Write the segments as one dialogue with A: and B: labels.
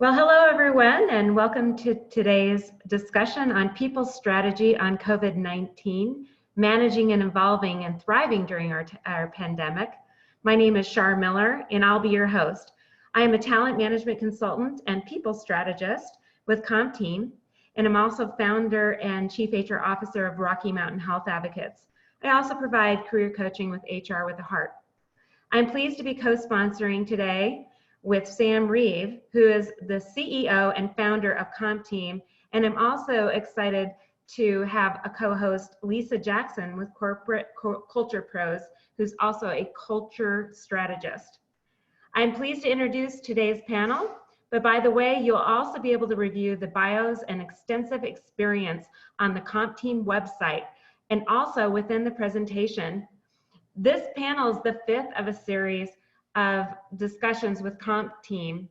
A: Well, hello everyone, and welcome to today's discussion on people's strategy on COVID-19, managing and evolving and thriving during our pandemic. My name is Shar Miller, and I'll be your host. I am a talent management consultant and people strategist with CompTeam, and I'm also founder and chief HR officer of Rocky Mountain Health Advocates. I also provide career coaching with HR with a Heart. I'm pleased to be co-sponsoring today with Sam Reeve, who is the CEO and founder of CompTeam, and I'm also excited to have a co-host, Lisa Jackson, with Corporate Culture Pros, who's also a culture strategist. I'm pleased to introduce today's panel, but by the way, you'll also be able to review the bios and extensive experience on the CompTeam website, and also within the presentation. This panel is the fifth of a series of discussions with CompTeam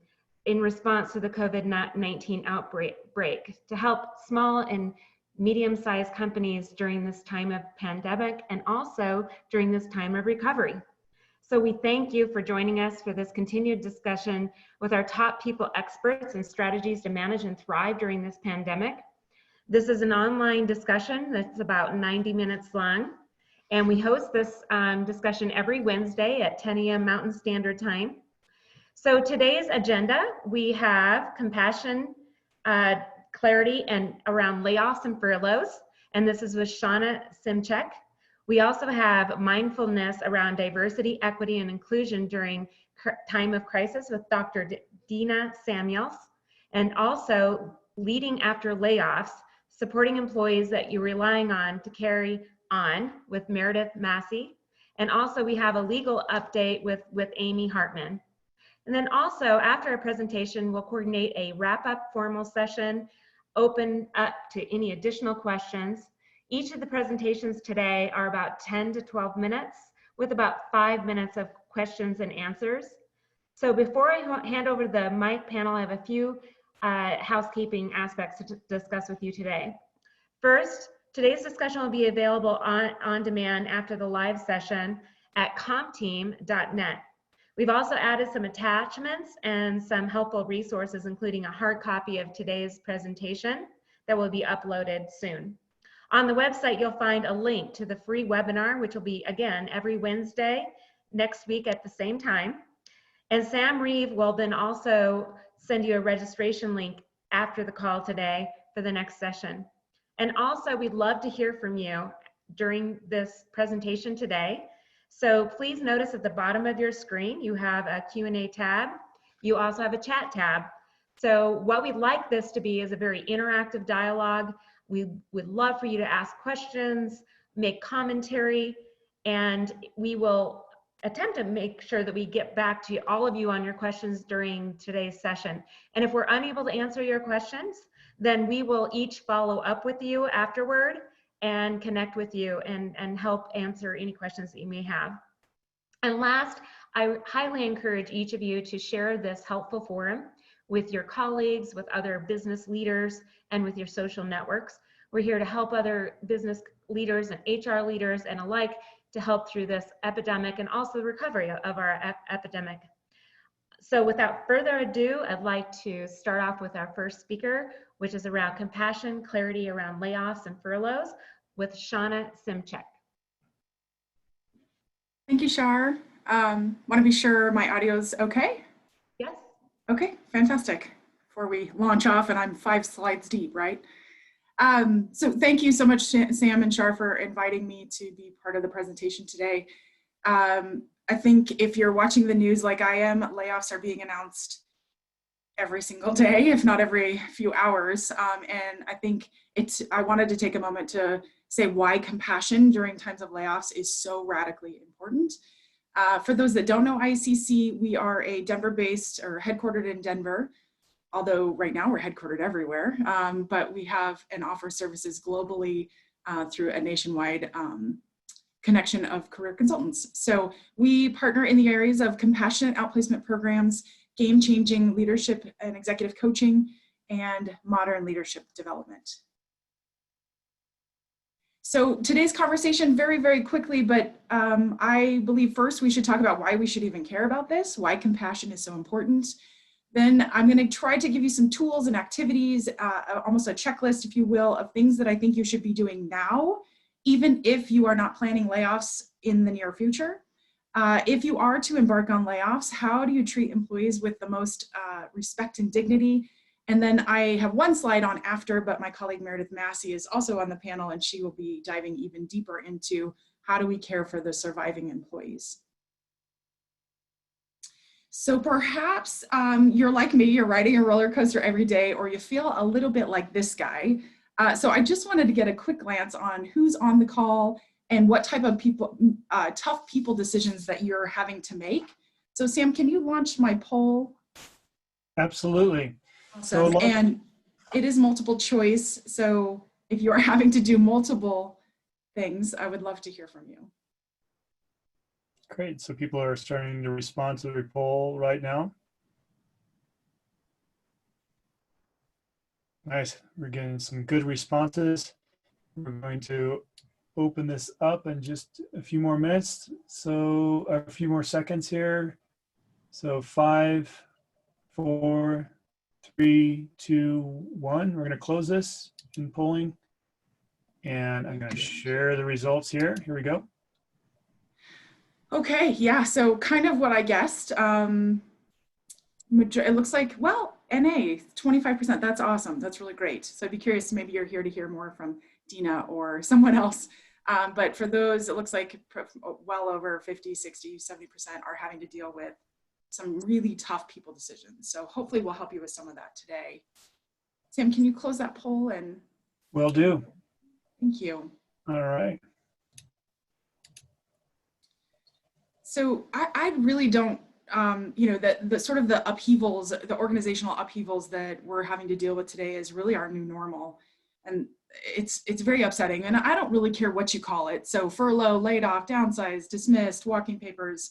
A: in response to the COVID-19 outbreak to help small and medium-sized companies during this time of pandemic and also during this time of recovery. So we thank you for joining us for this continued discussion with our top people experts and strategies to manage and thrive during this pandemic. This is an online discussion that's about 90 minutes long. And we host this discussion every Wednesday at 10 a.m. Mountain Standard Time. So today's agenda, we have compassion, clarity, and around layoffs and furloughs. And this is with Shawna Simcik. We also have mindfulness around diversity, equity, and inclusion during time of crisis with Dr. Dena Samuels. And also leading after layoffs, supporting employees that you're relying on to carry on with Meredith, Masse. And also we have a legal update with Amy Hartman. And then also after our presentation, we'll coordinate a wrap-up formal session, open up to any additional questions. Each of the presentations today are about 10 to 12 minutes with about 5 minutes of questions and answers. So before I hand over the mic panel, I have a few housekeeping aspects to discuss with you today. First, today's discussion will be available on demand after the live session at compteam.net. We've also added some attachments and some helpful resources, including a hard copy of today's presentation that will be uploaded soon. On the website, you'll find a link to the free webinar, which will be, again, every Wednesday next week at the same time. And Sam Reeve will then also send you a registration link after the call today for the next session. And also, we'd love to hear from you during this presentation today. So please notice at the bottom of your screen, you have a Q&A tab. You also have a chat tab. So what we'd like this to be is a very interactive dialogue. We would love for you to ask questions, make commentary, and we will attempt to make sure that we get back to all of you on your questions during today's session. And if we're unable to answer your questions, then we will each follow up with you afterward and connect with you and help answer any questions that you may have. And last, I highly encourage each of you to share this helpful forum with your colleagues, with other business leaders, and with your social networks. We're here to help other business leaders and HR leaders and alike to help through this epidemic and also the recovery of our epidemic. So without further ado, I'd like to start off with our first speaker, which is around compassion, clarity around layoffs and furloughs with Shawna Simcik.
B: Thank you, Shar. Want to be sure my audio's okay?
A: Yes.
B: Okay, fantastic. Before we launch off, and I'm 5 slides deep, right? So thank you so much, Sam and Shar, for inviting me to be part of the presentation today. I think if you're watching the news like I am, layoffs are being announced every single day, if not every few hours. And I think I wanted to take a moment to say why compassion during times of layoffs is so radically important. For those that don't know ICC, we are a Denver-based or headquartered in Denver, although right now we're headquartered everywhere, but we have and offer services globally through a nationwide connection of career consultants. So we partner in the areas of compassionate outplacement programs, game-changing leadership and executive coaching, and modern leadership development. So today's conversation, very, very quickly, but I believe first we should talk about why we should even care about this, why compassion is so important. Then I'm going to try to give you some tools and activities, almost a checklist, if you will, of things that I think you should be doing now, even if you are not planning layoffs in the near future. If you are to embark on layoffs, how do you treat employees with the most respect and dignity? And then I have one slide on after, but my colleague Meredith Masse is also on the panel, and she will be diving even deeper into how do we care for the surviving employees. So perhaps you're like me, you're riding a roller coaster every day, or you feel a little bit like this guy. So I just wanted to get a quick glance on who's on the call and what type of people, tough people decisions that you're having to make. So Sam, can you launch my poll?
C: Absolutely.
B: Awesome. And it is multiple choice. So if you are having to do multiple things, I would love to hear from you.
C: Great. So people are starting to respond to the poll right now. Nice. We're getting some good responses. We're going to open this up in just a few more minutes. So a few more seconds here. So 5, 4, 3, 2, 1. We're going to close this in polling. And I'm going to share the results here. Here we go.
B: Okay, yeah, so kind of what I guessed. It looks like, well, NA, 25%, that's awesome. That's really great. So I'd be curious, maybe you're here to hear more from Dena or someone else. But for those, it looks like well over 50, 60, 70% are having to deal with some really tough people decisions. So hopefully we'll help you with some of that today. Sam, can you close that poll? And
C: Will do.
B: thank you.
C: All right.
B: So I really don't, you know, the sort of the upheavals, the organizational upheavals that we're having to deal with today is really our new normal. And it's very upsetting. And I don't really care what you call it. So furlough, laid off, downsized, dismissed, walking papers.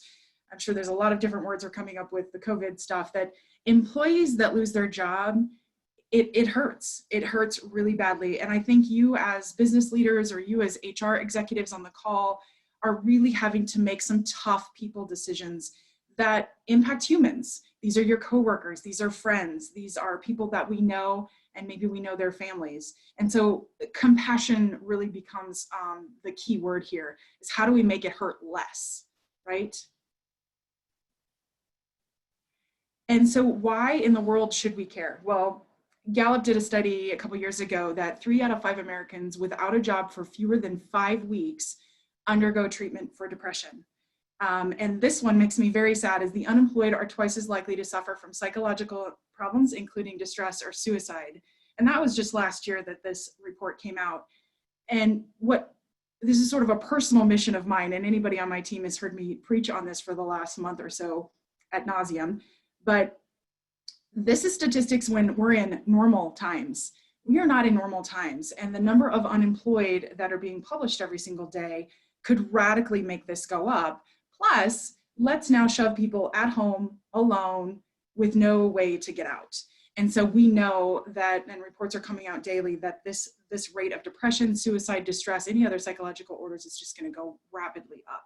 B: I'm sure there's a lot of different words are coming up with the COVID stuff that employees that lose their job, it hurts. It hurts really badly. And I think you as business leaders or you as HR executives on the call are really having to make some tough people decisions that impact humans. These are your coworkers, these are friends, these are people that we know, and maybe we know their families. And so compassion really becomes the key word here, is how do we make it hurt less, right? And so why in the world should we care? Well, Gallup did a study a couple years ago that 3 out of 5 Americans without a job for fewer than 5 weeks undergo treatment for depression. And this one makes me very sad, as the unemployed are twice as likely to suffer from psychological problems, including distress or suicide. And that was just last year that this report came out. And this is sort of a personal mission of mine, and anybody on my team has heard me preach on this for the last month or so ad nauseum, but this is statistics when we're in normal times. We are not in normal times, and the number of unemployed that are being published every single day could radically make this go up. Plus, let's now shove people at home alone with no way to get out. And so we know that, and reports are coming out daily, that this rate of depression, suicide, distress, any other psychological orders is just going to go rapidly up.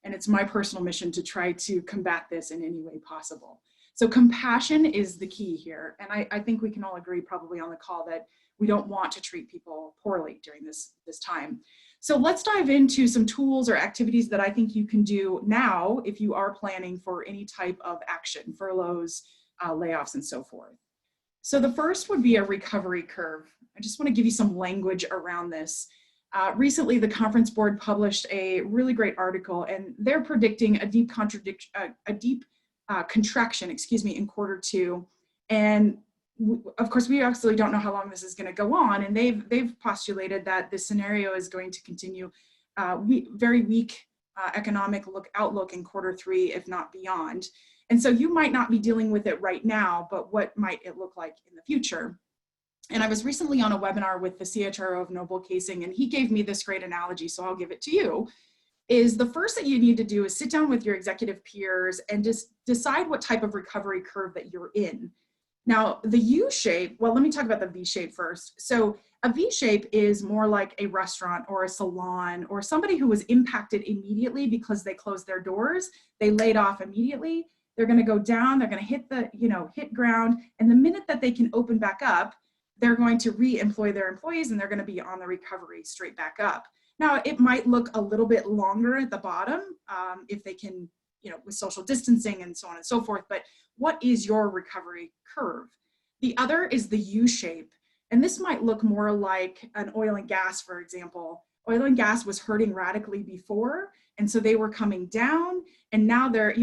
B: And it's my personal mission to try to combat this in any way possible. So compassion is the key here. And I think we can all agree probably on the call that we don't want to treat people poorly during this time. So let's dive into some tools or activities that I think you can do now if you are planning for any type of action, furloughs, layoffs, and so forth. So the first would be a recovery curve. I just want to give you some language around this. Recently, the Conference Board published a really great article, and they're predicting a deep contraction, in quarter 2. And of course, we actually don't know how long this is going to go on, and they've postulated that this scenario is going to continue. Very weak economic outlook in quarter 3, if not beyond. And so you might not be dealing with it right now, but what might it look like in the future? And I was recently on a webinar with the CHRO of Noble Casing, and he gave me this great analogy, so I'll give it to you. Is the first that you need to do is sit down with your executive peers and just decide what type of recovery curve that you're in. Now, the U-shape, well, let me talk about the V-shape first. So a V-shape is more like a restaurant or a salon or somebody who was impacted immediately because they closed their doors, they laid off immediately. They're going to go down, they're going to hit the, hit ground. And the minute that they can open back up, they're going to re-employ their employees and they're going to be on the recovery straight back up. Now, it might look a little bit longer at the bottom if they can, with social distancing and so on and so forth, but what is your recovery curve? The other is the U shape. And this might look more like an oil and gas, for example. Oil and gas was hurting radically before, and so they were coming down, and now they're,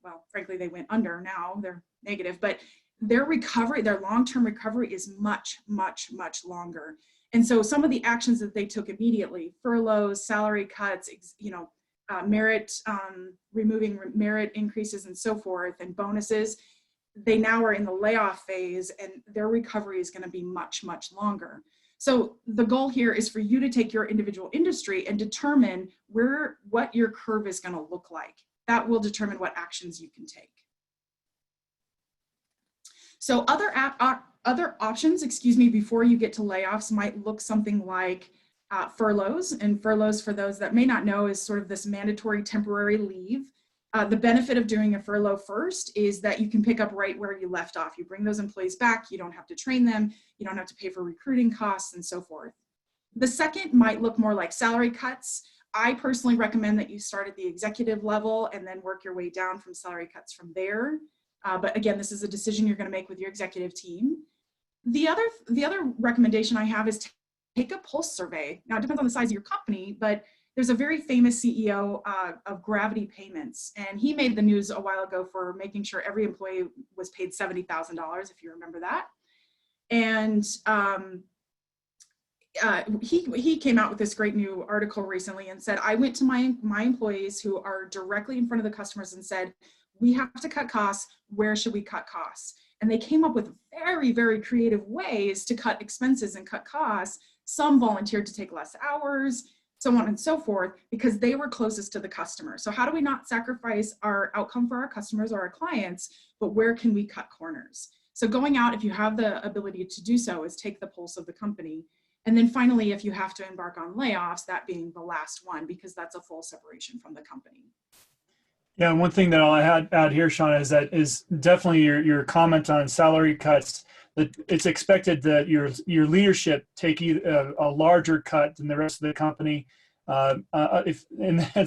B: well, frankly, they went under, now they're negative, but their recovery, their long-term recovery is much, much, much longer. And so some of the actions that they took immediately, furloughs, salary cuts, merit, removing merit increases and so forth, and bonuses, they now are in the layoff phase and their recovery is going to be much, much longer. So the goal here is for you to take your individual industry and determine what your curve is going to look like. That will determine what actions you can take. So other options, before you get to layoffs might look something like furloughs. And furloughs, for those that may not know, is sort of this mandatory temporary leave. The benefit of doing a furlough first is that you can pick up right where you left off. You bring those employees back, you don't have to train them, you don't have to pay for recruiting costs and so forth. The second might look more like salary cuts. I personally recommend that you start at the executive level and then work your way down from salary cuts from there. But again, this is a decision you're going to make with your executive team. The other recommendation I have is take a pulse survey. Now, it depends on the size of your company, but there's a very famous CEO of Gravity Payments, and he made the news a while ago for making sure every employee was paid $70,000, if you remember that. And he came out with this great new article recently and said, I went to my employees who are directly in front of the customers and said, we have to cut costs. Where should we cut costs? And they came up with very, very creative ways to cut expenses and cut costs. Some volunteered to take less hours, so on and so forth, because they were closest to the customer. So how do we not sacrifice our outcome for our customers or our clients, but where can we cut corners? So going out, if you have the ability to do so, is take the pulse of the company. And then finally, if you have to embark on layoffs, that being the last one, because that's a full separation from the company.
C: Yeah, one thing that I'll add here, Shawna, is definitely your comment on salary cuts. That it's expected that your leadership take a larger cut than the rest of the company. And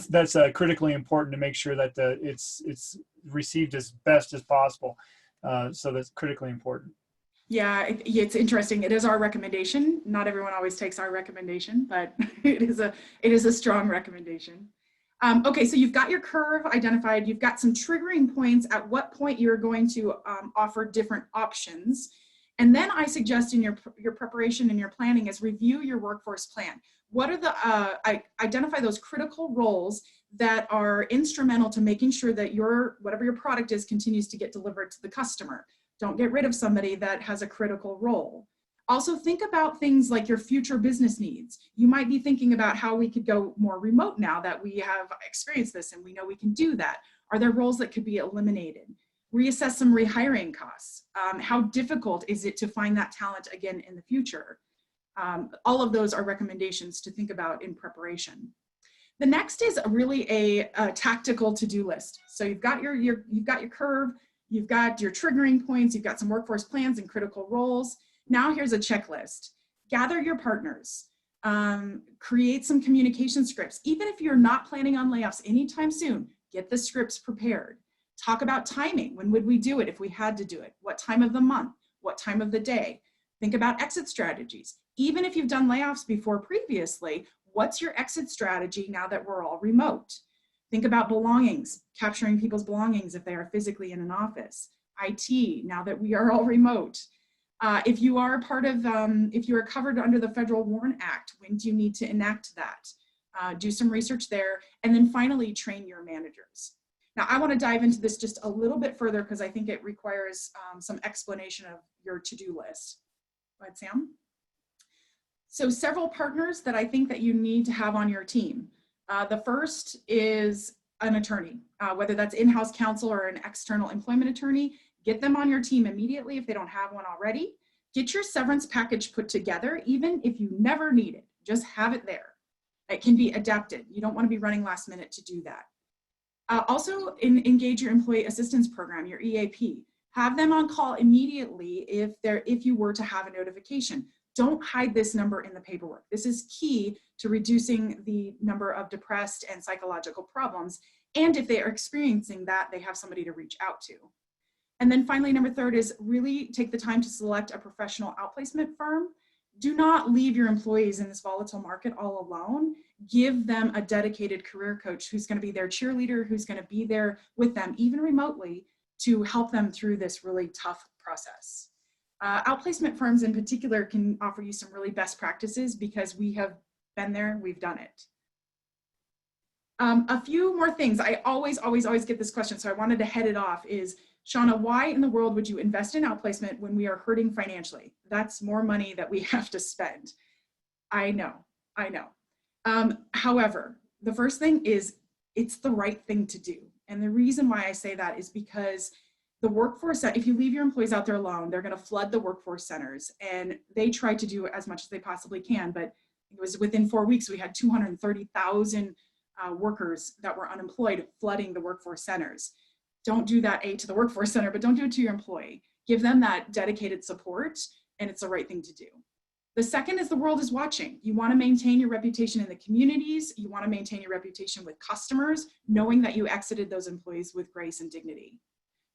C: that's critically important to make sure that it's received as best as possible. So that's critically important.
B: Yeah, it's interesting. It is our recommendation. Not everyone always takes our recommendation, but it is a strong recommendation. Okay, so you've got your curve identified. You've got some triggering points at what point you're going to offer different options. And then I suggest in your preparation and your planning is review your workforce plan. What are identify those critical roles that are instrumental to making sure that whatever your product is continues to get delivered to the customer. Don't get rid of somebody that has a critical role. Also think about things like your future business needs. You might be thinking about how we could go more remote now that we have experienced this and we know we can do that. Are there roles that could be eliminated? Reassess some rehiring costs. How difficult is it to find that talent again in the future? All of those are recommendations to think about in preparation. The next is really a tactical to-do list. So you've got your curve, you've got your triggering points, you've got some workforce plans and critical roles. Now here's a checklist. Gather your partners, create some communication scripts. Even if you're not planning on layoffs anytime soon, get the scripts prepared. Talk about timing. When would we do it if we had to do it? What time of the month? What time of the day? Think about exit strategies. Even if you've done layoffs before previously, what's your exit strategy now that we're all remote? Think about belongings, capturing people's belongings if they are physically in an office. IT, now that we are all remote. If you are if you are covered under the Federal WARN Act, when do you need to enact that? Do some research there. And then finally, train your managers. Now, I want to dive into this just a little bit further because I think it requires some explanation of your to-do list. Go ahead, Sam. So several partners that I think that you need to have on your team. The first is an attorney, whether that's in-house counsel or an external employment attorney. Get them on your team immediately if they don't have one already. Get your severance package put together, even if you never need it. Just have it there. It can be adapted. You don't want to be running last minute to do that. Also, engage your employee assistance program, your EAP. Have them on call immediately if you were to have a notification. Don't hide this number in the paperwork. This is key to reducing the number of depressed and psychological problems. And if they are experiencing that, they have somebody to reach out to. And then finally, number third is really take the time to select a professional outplacement firm. Do not leave your employees in this volatile market all alone. Give them a dedicated career coach who's going to be their cheerleader, who's going to be there with them, even remotely, to help them through this really tough process. Outplacement firms in particular can offer you some really best practices because we have been there, we've done it. A few more things. I always get this question, so I wanted to head it off is, Shawna, why in the world would you invest in outplacement when we are hurting financially? That's more money that we have to spend. I know. However, the first thing is it's the right thing to do. And the reason why I say that is because the workforce, if you leave your employees out there alone, they're going to flood the workforce centers, and they try to do as much as they possibly can. But it was within 4 weeks, we had 230,000 workers that were unemployed flooding the workforce centers. Don't do that, to the workforce center, but don't do it to your employee. Give them that dedicated support, and it's the right thing to do. The second is the world is watching. You want to maintain your reputation in the communities. You want to maintain your reputation with customers, knowing that you exited those employees with grace and dignity.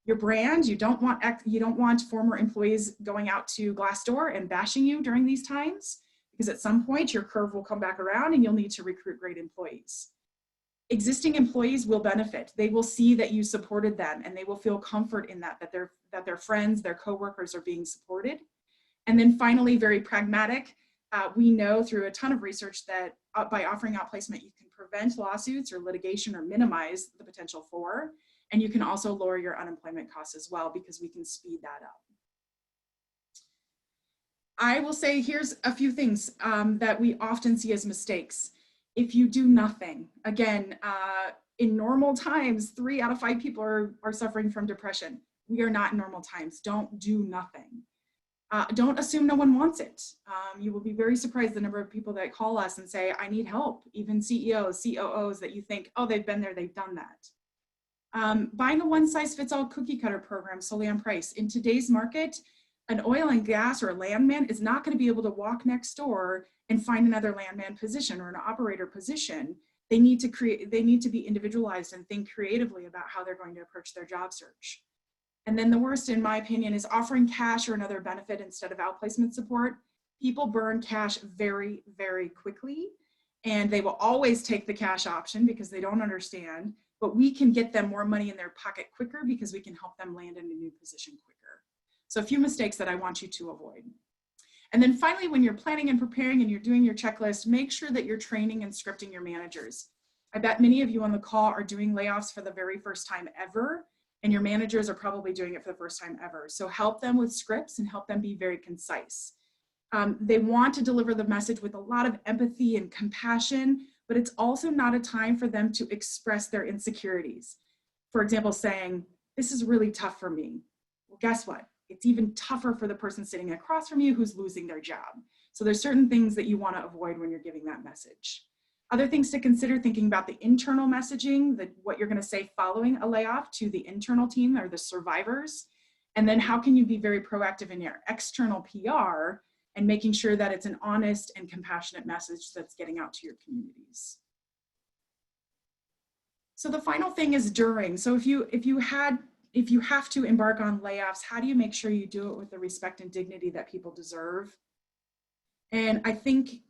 B: Your brand, you don't want former employees going out to Glassdoor and bashing you during these times, because at some point your curve will come back around and you'll need to recruit great employees. Existing employees will benefit. They will see that you supported them, and they will feel comfort in that their friends, their coworkers are being supported. And then finally, very pragmatic, we know through a ton of research that by offering outplacement, you can prevent lawsuits or litigation or minimize the potential for, and you can also lower your unemployment costs as well, because we can speed that up. I will say here's a few things that we often see as mistakes. If you do nothing, again, in normal times, 3 out of 5 people are suffering from depression. We are not in normal times. Don't do nothing. Don't assume no one wants it. You will be very surprised the number of people that call us and say, I need help. Even CEOs, COOs that you think, oh, they've been there, they've done that. Buying a one-size-fits-all cookie-cutter program solely on price. In today's market, an oil and gas or a landman is not going to be able to walk next door and find another landman position or an operator position. They need to be individualized and think creatively about how they're going to approach their job search. And then the worst, in my opinion, is offering cash or another benefit instead of outplacement support. People burn cash very, very quickly, and they will always take the cash option because they don't understand, but we can get them more money in their pocket quicker because we can help them land in a new position quicker. So a few mistakes that I want you to avoid. And then finally, when you're planning and preparing and you're doing your checklist, make sure that you're training and scripting your managers. I bet many of you on the call are doing layoffs for the very first time ever, and your managers are probably doing it for the first time ever. So help them with scripts and help them be very concise. They want to deliver the message with a lot of empathy and compassion, but it's also not a time for them to express their insecurities. For example, saying, this is really tough for me. Well, guess what? It's even tougher for the person sitting across from you who's losing their job. So there's certain things that you want to avoid when you're giving that message. Other things to consider, thinking about the internal messaging, what you're going to say following a layoff to the internal team or the survivors. And then how can you be very proactive in your external PR and making sure that it's an honest and compassionate message that's getting out to your communities. So the final thing is during. So if you have to embark on layoffs, how do you make sure you do it with the respect and dignity that people deserve? And I think,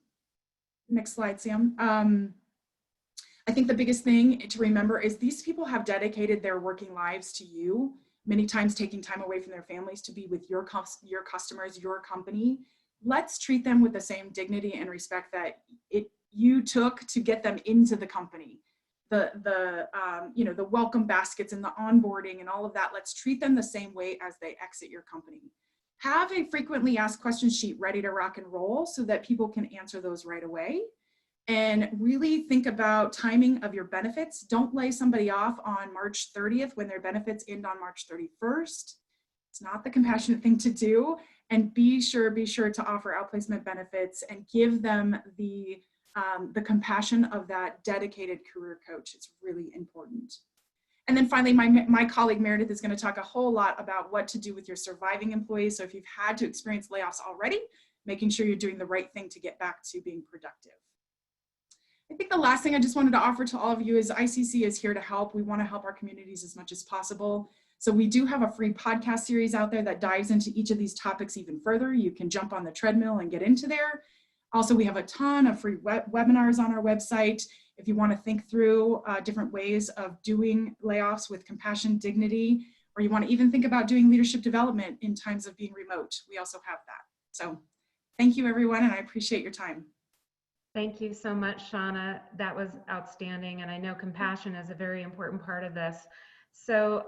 B: next slide, Sam. I think the biggest thing to remember is these people have dedicated their working lives to you, many times taking time away from their families to be with your customers, your company. Let's treat them with the same dignity and respect that you took to get them into the company. The welcome baskets and the onboarding and all of that, let's treat them the same way as they exit your company. Have a frequently asked questions sheet ready to rock and roll so that people can answer those right away. And really think about timing of your benefits. Don't lay somebody off on March 30th when their benefits end on March 31st. It's not the compassionate thing to do. And be sure to offer outplacement benefits and give them the compassion of that dedicated career coach. It's really important. And then finally, my colleague Meredith is going to talk a whole lot about what to do with your surviving employees. So if you've had to experience layoffs already, making sure you're doing the right thing to get back to being productive. I think the last thing I just wanted to offer to all of you is ICC is here to help. We want to help our communities as much as possible. So we do have a free podcast series out there that dives into each of these topics even further. You can jump on the treadmill and get into there. Also, we have a ton of free webinars on our website. If you want to think through different ways of doing layoffs with compassion, dignity, or you want to even think about doing leadership development in times of being remote, we also have that. So thank you, everyone, and I appreciate your time.
A: Thank you so much, Shawna. That was outstanding, and I know compassion is a very important part of this. So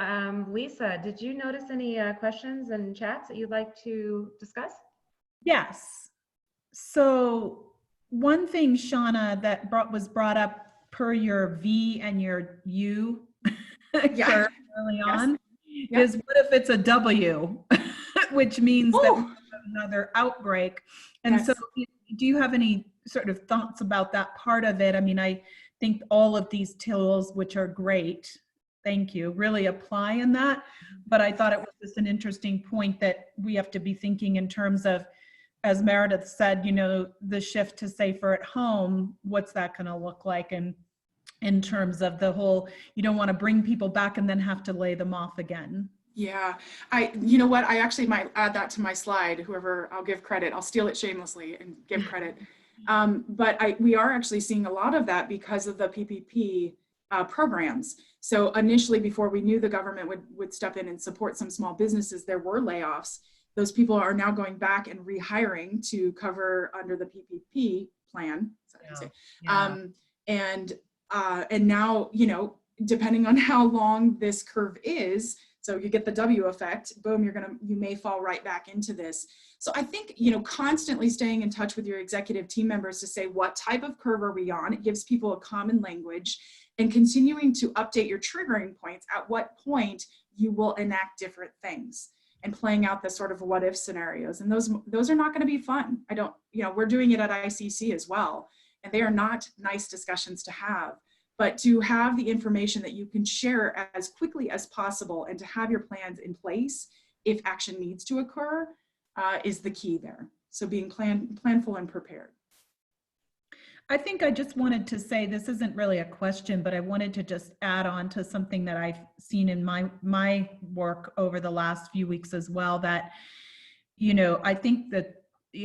A: Lisa, did you notice any questions and chats that you'd like to discuss?
D: Yes. So one thing, Shawna, that was brought up per your V and your U
B: Yeah.
D: early on is what if it's a W, which means that we have another outbreak. And so do you have any sort of thoughts about that part of it? I mean, I think all of these tools, which are great, thank you, really apply in that. But I thought it was just an interesting point that we have to be thinking in terms of, as Meredith said, you know, the shift to safer at home, what's that going to look like? And in terms of the whole, you don't want to bring people back and then have to lay them off again.
B: Yeah, you know what, I actually might add that to my slide, whoever, I'll give credit, I'll steal it shamelessly and give credit. But we are actually seeing a lot of that because of the PPP programs. So initially, before we knew the government would step in and support some small businesses, there were layoffs. Those people are now going back and rehiring to cover under the PPP plan. And now, you know, depending on how long this curve is, so you get the W effect, boom, you may fall right back into this. So I think, you know, constantly staying in touch with your executive team members to say, what type of curve are we on? It gives people a common language, and continuing to update your triggering points, at what point you will enact different things, and playing out the sort of what if scenarios. And those are not going to be fun. We're doing it at ICC as well, and they are not nice discussions to have. But to have the information that you can share as quickly as possible and to have your plans in place if action needs to occur is the key there. So being planful and prepared.
D: I think I just wanted to say, this isn't really a question, but I wanted to just add on to something that I've seen in my work over the last few weeks as well, that, you know, I think that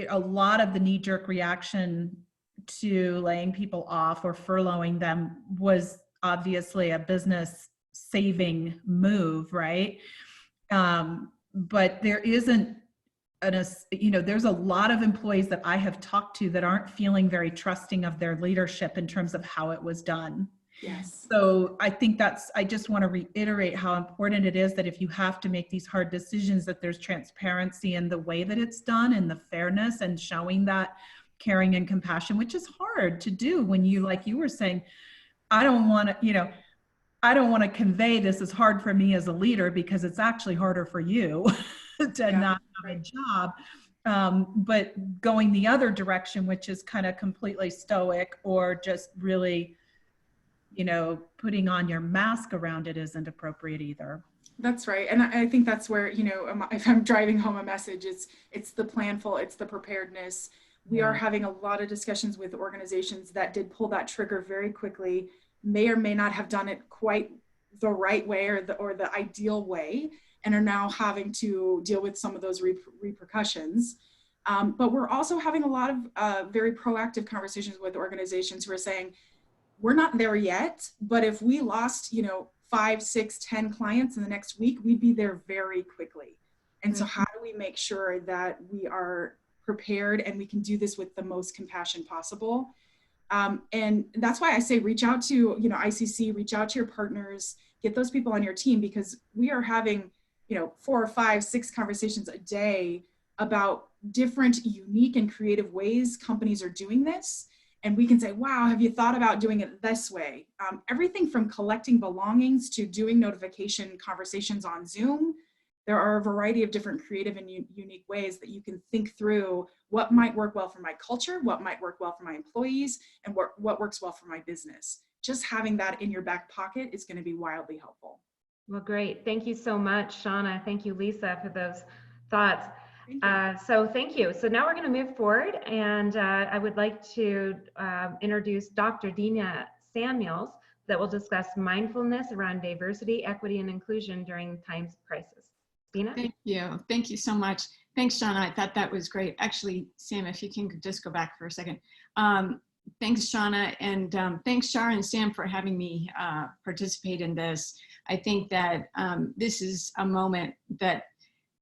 D: a lot of the knee-jerk reaction to laying people off or furloughing them was obviously a business saving move, right? But there isn't there's a lot of employees that I have talked to that aren't feeling very trusting of their leadership in terms of how it was done.
B: Yes.
D: So I think I just want to reiterate how important it is that if you have to make these hard decisions, that there's transparency in the way that it's done and the fairness and showing that caring and compassion, which is hard to do when you, like you were saying, I don't want to convey this is hard for me as a leader, because it's actually harder for you to not have a job. But going the other direction, which is kind of completely stoic or just really, you know, putting on your mask around it isn't appropriate either.
B: That's right. And I think that's where, you know, if I'm driving home a message, it's the planful, it's the preparedness. We are having a lot of discussions with organizations that did pull that trigger very quickly, may or may not have done it quite the right way or the ideal way, and are now having to deal with some of those repercussions. But we're also having a lot of very proactive conversations with organizations who are saying, we're not there yet, but if we lost, you know, 5, 6, 10 clients in the next week, we'd be there very quickly. And so how do we make sure that we are prepared and we can do this with the most compassion possible? And that's why I say reach out to, you know, ICC, reach out to your partners, get those people on your team, because we are having, you know, 4 or 5, 6 conversations a day about different unique and creative ways companies are doing this. And we can say, wow, have you thought about doing it this way? Everything from collecting belongings to doing notification conversations on Zoom. There are a variety of different creative and unique ways that you can think through what might work well for my culture, what might work well for my employees, and what works well for my business. just having that in your back pocket is going to be wildly helpful.
A: Well, great. Thank you so much, Shawna. Thank you, Lisa, for those thoughts.
B: Thank you.
A: So thank you. So now we're going to move forward, and I would like to introduce Dr. Dena Samuels that will discuss mindfulness around diversity, equity, and inclusion during times of crisis. Dena?
E: Thank you. Thank you so much. Thanks, Shawna. I thought that was great. Actually, Sam, if you can just go back for a second. Thanks, Shawna, and thanks, Shar and Sam, for having me participate in this. I think that this is a moment that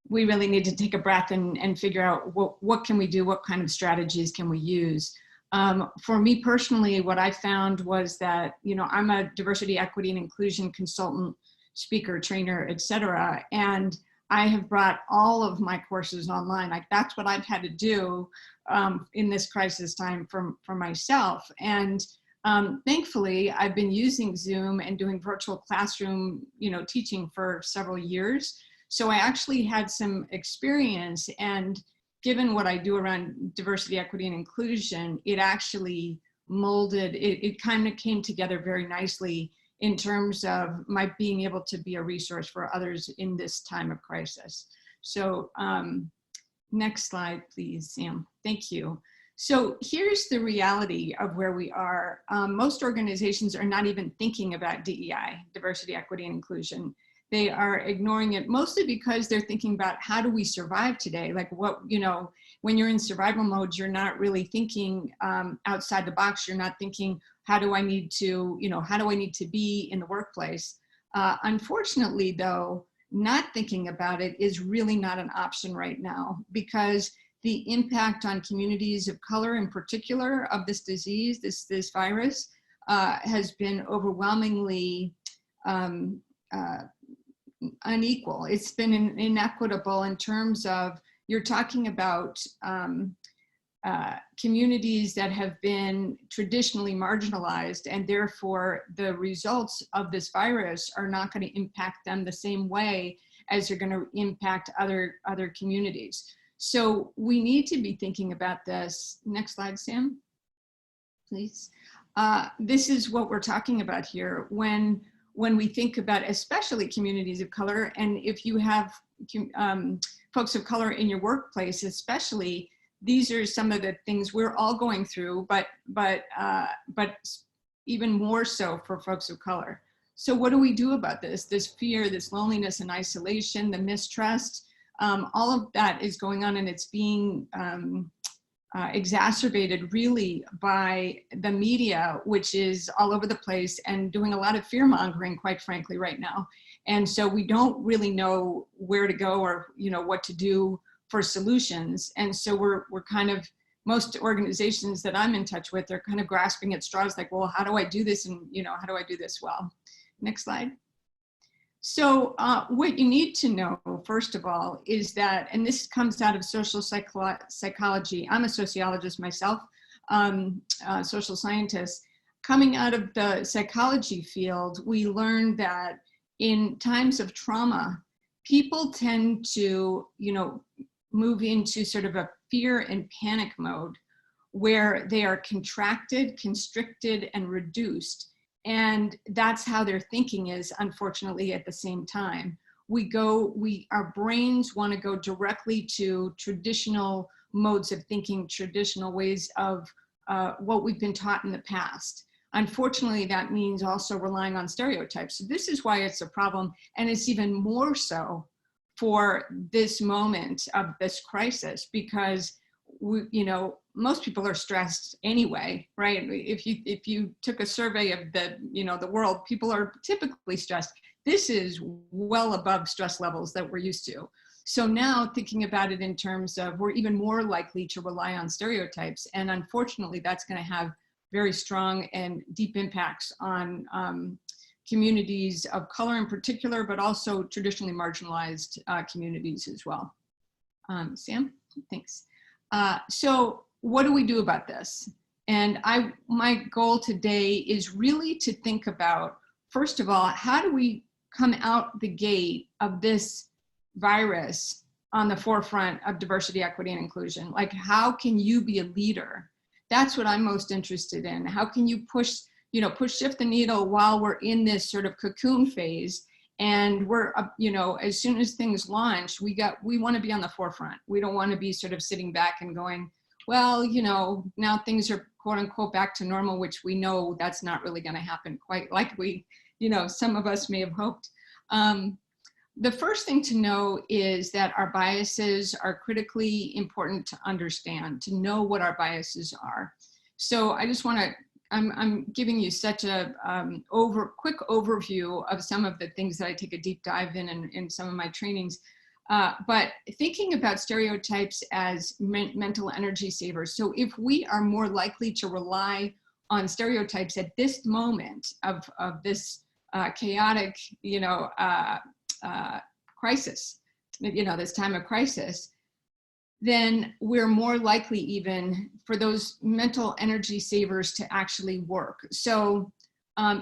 E: we really need to take a breath and figure out what can we do, what kind of strategies can we use. For me personally, what I found was that, you know, I'm a diversity, equity, and inclusion consultant, speaker, trainer, etc. And I have brought all of my courses online. Like, that's what I've had to do in this crisis time for myself. And thankfully, I've been using Zoom and doing virtual classroom, you know, teaching for several years. So I actually had some experience, and given what I do around diversity, equity, and inclusion, it actually molded, it kind of came together very nicely in terms of my being able to be a resource for others in this time of crisis. So next slide, please, Sam. Thank you. So here's the reality of where we are. Most organizations are not even thinking about DEI, diversity, equity, and inclusion. They are ignoring it mostly because they're thinking about how do we survive today? Like, what, you know, when you're in survival mode, you're not really thinking outside the box. You're not thinking, how do I need to, you know, how do I need to be in the workplace? Unfortunately, though, not thinking about it is really not an option right now, because the impact on communities of color in particular of this disease, this virus, has been overwhelmingly unequal. It's been inequitable in terms of, you're talking about communities that have been traditionally marginalized, and therefore the results of this virus are not going to impact them the same way as they're going to impact other communities. So we need to be thinking about this. Next slide, Sam, please. This is what we're talking about here when we think about especially communities of color, and if you have folks of color in your workplace especially, these are some of the things we're all going through, but even more so for folks of color. So what do we do about this? This fear, this loneliness and isolation, the mistrust, all of that is going on, and it's being exacerbated really by the media, which is all over the place and doing a lot of fear mongering, quite frankly, right now. And so we don't really know where to go or, you know, what to do for solutions. And so we're kind of, most organizations that I'm in touch with, they're kind of grasping at straws, like, well, how do I do this? And, you know, how do I do this well? Next slide. So what you need to know, first of all, is that, and this comes out of social psychology. I'm a sociologist myself, social scientist. Coming out of the psychology field, we learned that in times of trauma, people tend to, you know, move into sort of a fear and panic mode where they are contracted, constricted, and reduced. And that's how their thinking is, unfortunately, at the same time. Our brains want to go directly to traditional modes of thinking, traditional ways of what we've been taught in the past. Unfortunately, that means also relying on stereotypes. So this is why it's a problem, and it's even more so for this moment of this crisis, because you know, most people are stressed anyway, right? If you took a survey of the world, people are typically stressed. This is well above stress levels that we're used to. So now thinking about it in terms of, we're even more likely to rely on stereotypes. And unfortunately, that's going to have very strong and deep impacts on communities of color in particular, but also traditionally marginalized communities as well. Sam, thanks. So what do we do about this? And my goal today is really to think about, first of all, how do we come out the gate of this virus on the forefront of diversity, equity, and inclusion? Like, how can you be a leader? That's what I'm most interested in. How can you push shift the needle while we're in this sort of cocoon phase. And we're, as soon as things launch, we want to be on the forefront. We don't want to be sort of sitting back and going, well, now things are quote unquote back to normal, which we know that's not really going to happen quite like we, some of us may have hoped. The first thing to know is that our biases are critically important to understand, to know what our biases are. So I just want to, I'm giving you such a quick overview of some of the things that I take a deep dive in some of my trainings. But thinking about stereotypes as mental energy savers. So if we are more likely to rely on stereotypes at this moment of this chaotic, crisis, this time of crisis, then we're more likely even for those mental energy savers to actually work. So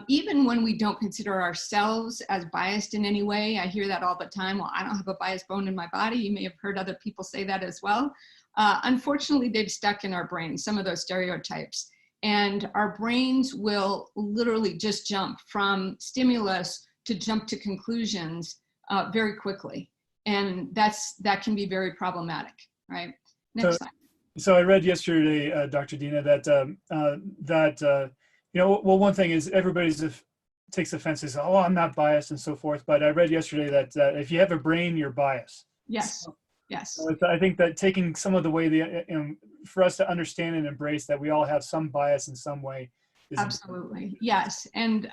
E: even when we don't consider ourselves as biased in any way, I hear that all the time, well, I don't have a biased bone in my body. You may have heard other people say that as well. Unfortunately, they've stuck in our brains, some of those stereotypes. And our brains will literally just jump from stimulus to jump to conclusions very quickly. And that can be very problematic, right? Next slide.
C: So I read yesterday, Dr. Dena, that one thing is everybody takes offense and says, oh, I'm not biased and so forth. But I read yesterday that if you have a brain, you're biased.
E: Yes. Yes.
C: So I think that taking some of the way for us to understand and embrace that we all have some bias in some way.
E: Absolutely. Important. Yes. And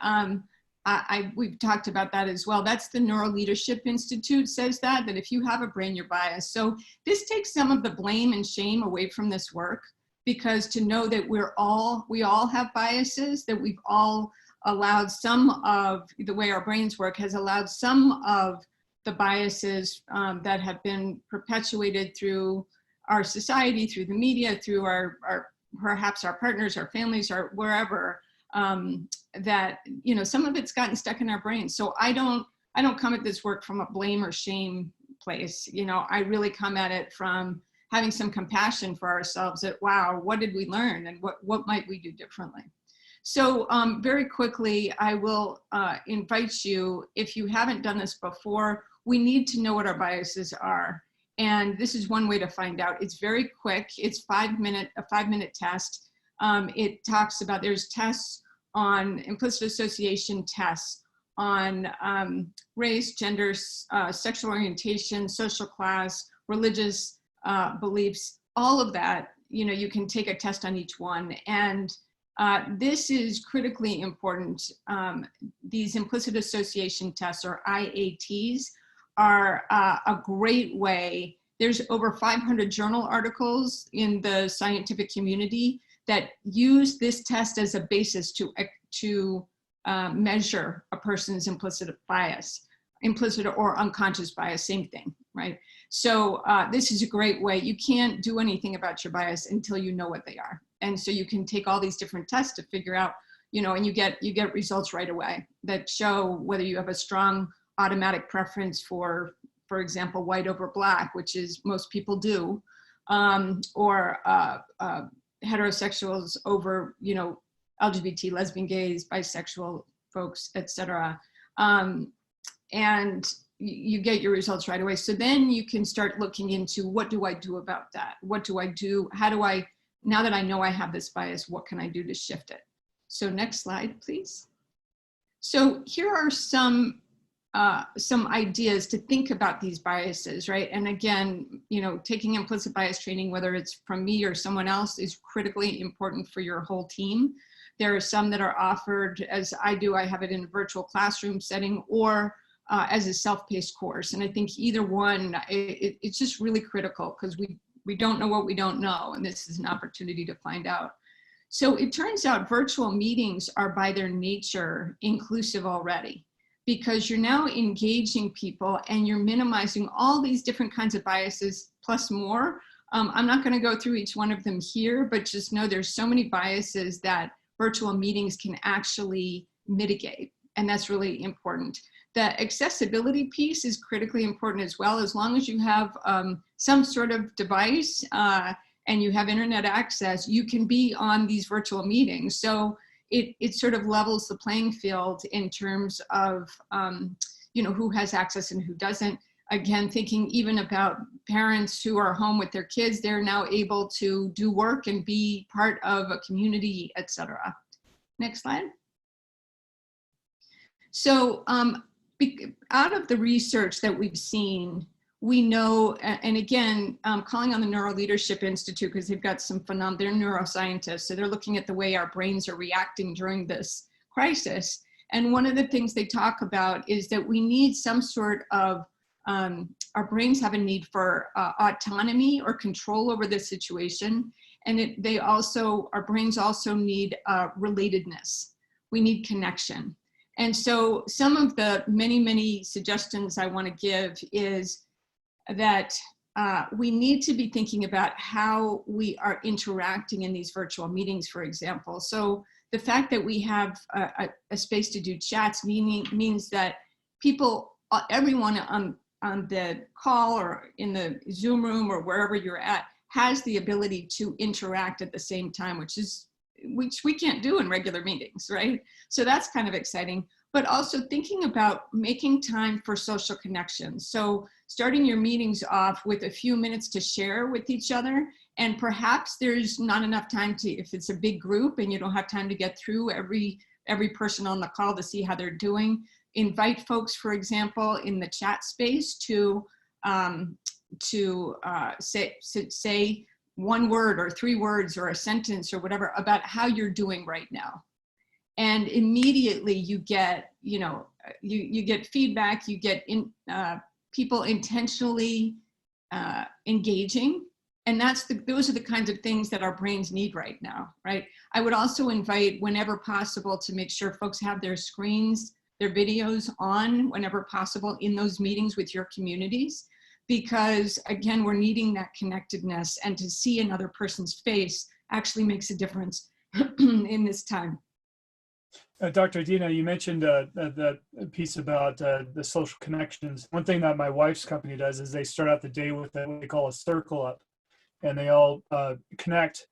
E: we've talked about that as well. That's the Neuro Leadership Institute says that if you have a brain, you're biased. So this takes some of the blame and shame away from this work, because to know that we all have biases, that we've all allowed some of the way our brains work has allowed some of the biases that have been perpetuated through our society, through the media, through our perhaps our partners, our families, or wherever, that some of it's gotten stuck in our brains. So I don't come at this work from a blame or shame place. I really come at it from having some compassion for ourselves that, wow, what did we learn and what might we do differently? So very quickly, I will invite you, if you haven't done this before, we need to know what our biases are. And this is one way to find out. It's very quick. It's a 5-minute test. It talks about, there's tests on implicit association tests on race, gender, sexual orientation, social class, religious beliefs, all of that. You can take a test on each one. And this is critically important. These implicit association tests, or IATs, are a great way. There's over 500 journal articles in the scientific community that use this test as a basis to measure a person's implicit bias, implicit or unconscious bias, same thing, right? So this is a great way. You can't do anything about your bias until you know what they are. And so you can take all these different tests to figure out, and you get results right away that show whether you have a strong automatic preference for example, white over black, which is most people do, or heterosexuals over, LGBT, lesbian, gays, bisexual folks, etc. And you get your results right away. So then you can start looking into, what do I do about that? What do I do? How do I, now that I know I have this bias, what can I do to shift it? So next slide, please. So here are some ideas to think about these biases, right? And again, taking implicit bias training, whether it's from me or someone else, is critically important for your whole team. There are some that are offered, as I do, I have it in a virtual classroom setting, or as a self-paced course. And I think either one, it's just really critical, because we don't know what we don't know, and this is an opportunity to find out. So it turns out virtual meetings are by their nature inclusive already, because you're now engaging people and you're minimizing all these different kinds of biases plus more. I'm not going to go through each one of them here, but just know there's so many biases that virtual meetings can actually mitigate, and that's really important. The accessibility piece is critically important as well. As long as you have some sort of device and you have internet access, you can be on these virtual meetings. So it sort of levels the playing field in terms of, you know, who has access and who doesn't. Again, thinking even about parents who are home with their kids, they're now able to do work and be part of a community, etc. Next slide. So out of the research that we've seen, we know, and again, calling on the Neuro Leadership Institute, because they've got some phenomenal, they're neuroscientists, so they're looking at the way our brains are reacting during this crisis. And one of the things they talk about is that we need some sort of, our brains have a need for autonomy or control over the situation. And they also, our brains also need relatedness. We need connection. And so some of the many suggestions I want to give is that we need to be thinking about how we are interacting in these virtual meetings, for example. So the fact that we have a space to do chats means that people, everyone on the call or in the Zoom room or wherever you're at has the ability to interact at the same time, which we can't do in regular meetings, right? So that's kind of exciting. But also thinking about making time for social connections. So starting your meetings off with a few minutes to share with each other, and perhaps there's not enough time to, if it's a big group and you don't have time to get through every person on the call to see how they're doing, invite folks, for example, in the chat space to say one word or 3 words or a sentence or whatever about how you're doing right now. And immediately you get, you know, you get feedback, you get people intentionally engaging. And those are the kinds of things that our brains need right now, right? I would also invite, whenever possible, to make sure folks have their screens, their videos on whenever possible in those meetings with your communities. Because again, we're needing that connectedness, and to see another person's face actually makes a difference in this time.
C: Dr. Dena, you mentioned that piece about the social connections. One thing that my wife's company does is they start out the day with what they call a circle up, and they all connect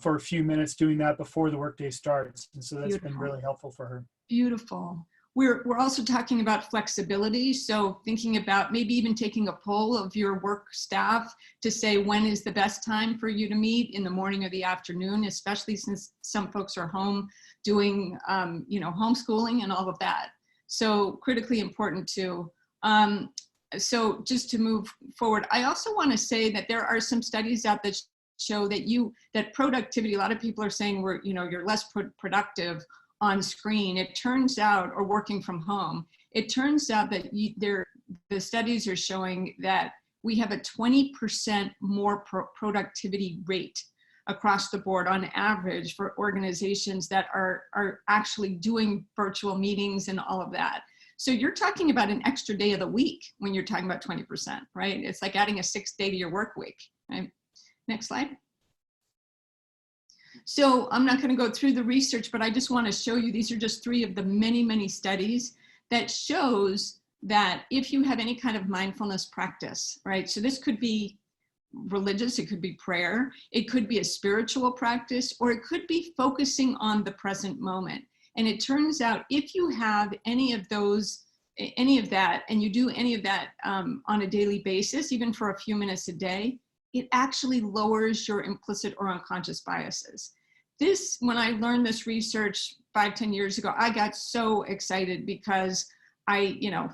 C: for a few minutes, doing that before the workday starts. And so that's been really helpful for her.
E: Beautiful. We're also talking about flexibility. So thinking about maybe even taking a poll of your work staff to say, when is the best time for you to meet, in the morning or the afternoon, especially since some folks are home doing, you know, homeschooling and all of that. So critically important too. So just to move forward, I also want to say that there are some studies out that show that productivity, a lot of people are saying you're less productive on screen. It turns out, or working from home, it turns out that the studies are showing that we have a 20% more productivity rate across the board on average for organizations that are actually doing virtual meetings and all of that. So you're talking about an extra day of the week when you're talking about 20%, right? It's like adding a 6th day to your work week, right? Next slide. So I'm not going to go through the research, but I just want to show you, these are just 3 of the many studies that shows that if you have any kind of mindfulness practice, right? So this could be religious, it could be prayer, it could be a spiritual practice, or it could be focusing on the present moment. And it turns out if you have any of that, and you do any of that on a daily basis, even for a few minutes a day, it actually lowers your implicit or unconscious biases. When I learned this research 5-10 years ago, I got so excited because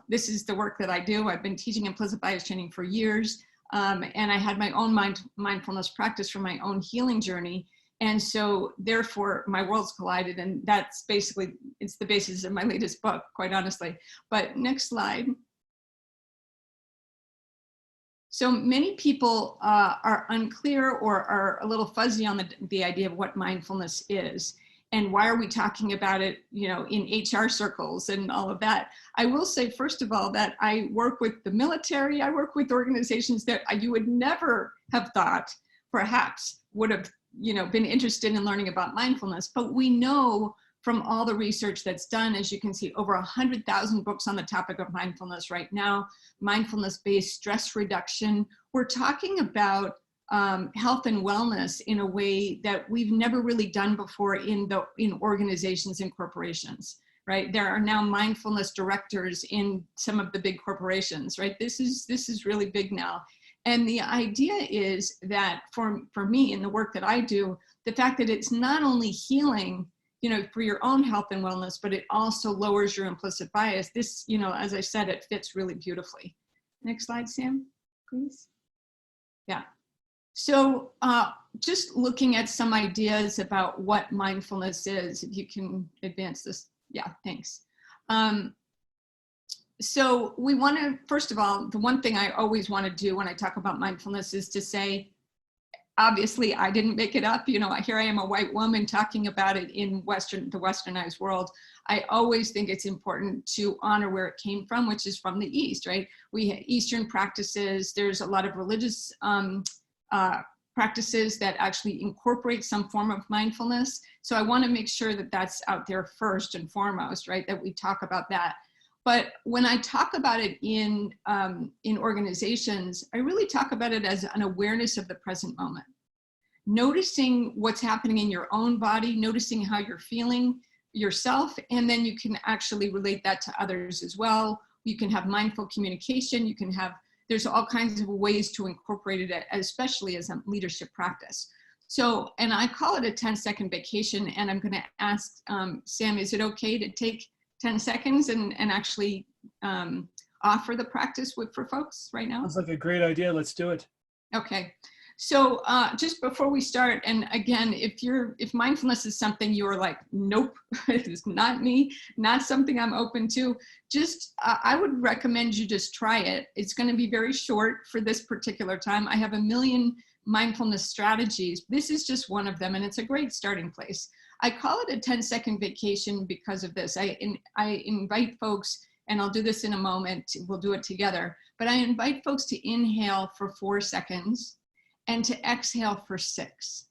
E: this is the work that I do. I've been teaching implicit bias training for years, and I had my own mindfulness practice for my own healing journey. And so therefore my worlds collided, and that's basically, it's the basis of my latest book, quite honestly. But next slide. So many people are unclear or are a little fuzzy on the idea of what mindfulness is, and why are we talking about it, in HR circles and all of that. I will say, first of all, that I work with the military, I work with organizations that you would never have thought perhaps would have, been interested in learning about mindfulness. But we know from all the research that's done, as you can see, over 100,000 books on the topic of mindfulness right now, mindfulness-based stress reduction. We're talking about health and wellness in a way that we've never really done before in organizations and corporations, right? There are now mindfulness directors in some of the big corporations, right? This is really big now. And the idea is that for me in the work that I do, the fact that it's not only healing, you know, for your own health and wellness, but it also lowers your implicit bias. This, you know, as I said, it fits really beautifully. Next slide, Sam, please. Yeah. So just looking at some ideas about what mindfulness is, if you can advance this. Yeah, thanks. So we want to, first of all, the one thing I always want to do when I talk about mindfulness is to say, obviously I didn't make it up. You know, here I am, a white woman talking about it in the westernized world. I always think it's important to honor where it came from, which is from the East, right? We have Eastern practices. There's a lot of religious practices that actually incorporate some form of mindfulness. So I want to make sure that that's out there first and foremost, right? That we talk about that. But when I talk about it in organizations, I really talk about it as an awareness of the present moment. Noticing what's happening in your own body, noticing how you're feeling yourself, and then you can actually relate that to others as well. You can have mindful communication, you can have, there's all kinds of ways to incorporate it, especially as a leadership practice. So, and I call it a 10-second vacation, and I'm gonna ask Sam, is it okay to take 10 seconds and actually offer the practice for folks right now?
C: Sounds like a great idea. Let's do it.
E: Okay. So just before we start, and again, if mindfulness is something you're like, nope, it's not me, not something I'm open to, just I would recommend you just try it. It's going to be very short for this particular time. I have a million mindfulness strategies. This is just one of them, and it's a great starting place. I call it a 10-second vacation because of this. I invite folks, and I'll do this in a moment, we'll do it together, but I invite folks to inhale for 4 seconds and to exhale for 6.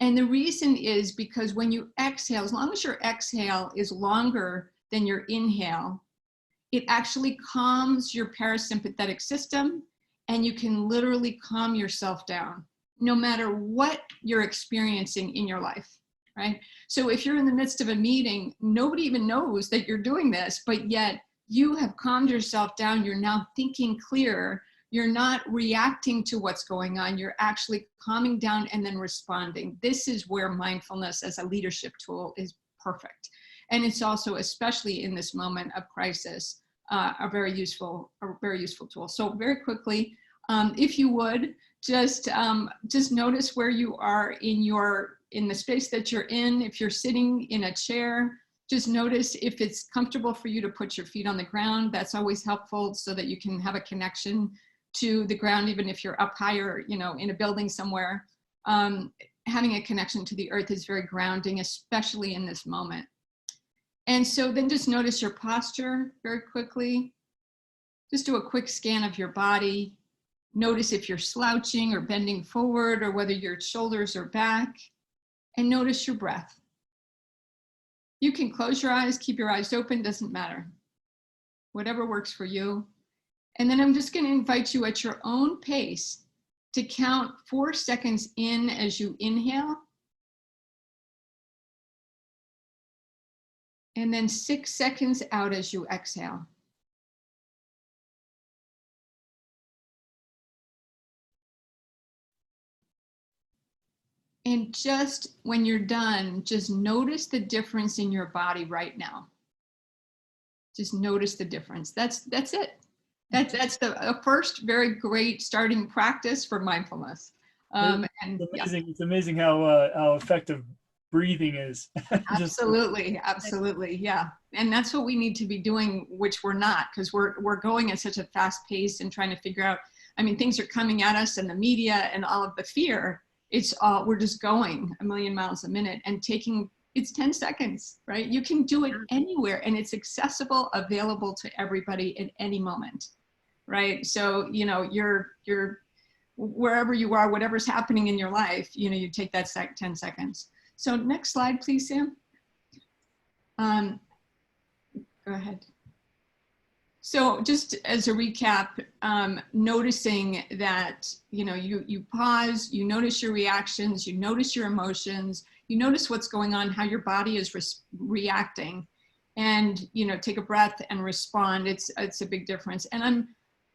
E: And the reason is because when you exhale, as long as your exhale is longer than your inhale, it actually calms your parasympathetic system, and you can literally calm yourself down, no matter what you're experiencing in your life. Right? So if you're in the midst of a meeting, nobody even knows that you're doing this, but yet you have calmed yourself down. You're now thinking clear. You're not reacting to what's going on. You're actually calming down and then responding. This is where mindfulness as a leadership tool is perfect. And it's also, especially in this moment of crisis, a very useful tool. So very quickly, if you would, just notice where you are in the space that you're in. If you're sitting in a chair, just notice if it's comfortable for you to put your feet on the ground. That's always helpful so that you can have a connection to the ground, even if you're up higher, you know, in a building somewhere. Having a connection to the earth is very grounding, especially in this moment. And so then just notice your posture very quickly. Just do a quick scan of your body. Notice if you're slouching or bending forward, or whether your shoulders are back. And notice your breath. You can close your eyes, keep your eyes open, doesn't matter. Whatever works for you. And then I'm just going to invite you at your own pace to count 4 seconds in as you inhale. And then 6 seconds out as you exhale. And just when you're done, just notice the difference in your body right now. Just notice the difference. That's it. That's the first very great starting practice for mindfulness. And
C: it's amazing. Yeah. It's amazing how effective breathing is.
E: Absolutely, absolutely, yeah. And that's what we need to be doing, which we're not, because we're going at such a fast pace and trying to figure out. I mean, things are coming at us, and the media and all of the fear. It's all, we're just going a million miles a minute and taking, it's 10 seconds, right? You can do it anywhere, and it's accessible, available to everybody at any moment, right? So, you know, you're wherever you are, whatever's happening in your life, you know, you take that 10 seconds. So next slide, please, Sam. Go ahead. So just as a recap, noticing that, you pause, you notice your reactions, you notice your emotions, you notice what's going on, how your body is reacting, and, take a breath and respond. It's a big difference. And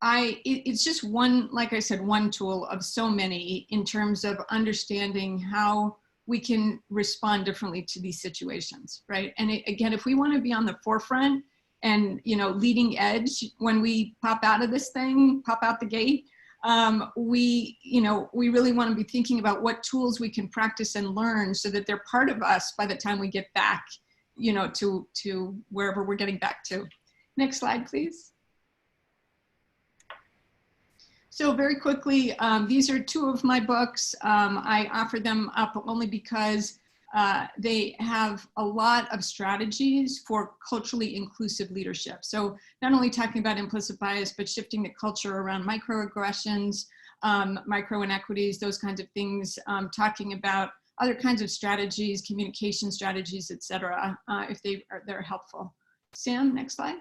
E: it's just one, like I said, one tool of so many in terms of understanding how we can respond differently to these situations, right? And again, if we want to be on the forefront and, leading edge when we pop out of this thing, pop out the gate, we really want to be thinking about what tools we can practice and learn so that they're part of us by the time we get back, to wherever we're getting back to. Next slide, please. So very quickly, these are two of my books. I offer them up only because they have a lot of strategies for culturally inclusive leadership. So not only talking about implicit bias, but shifting the culture around microaggressions, micro inequities, those kinds of things, talking about other kinds of strategies, communication strategies, et cetera, if they're helpful. Sam, next slide.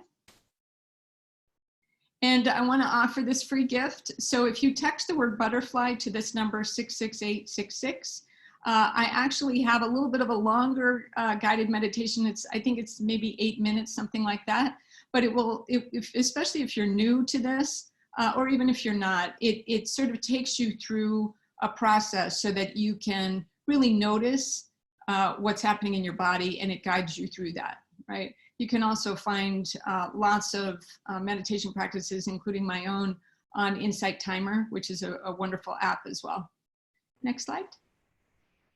E: And I want to offer this free gift. So if you text the word butterfly to this number 66866, I actually have a little bit of a longer guided meditation. I think it's maybe 8 minutes, something like that. But it will, especially if you're new to this, or even if you're not, it sort of takes you through a process so that you can really notice what's happening in your body, and it guides you through that, right? You can also find lots of meditation practices, including my own, on Insight Timer, which is a wonderful app as well. Next slide.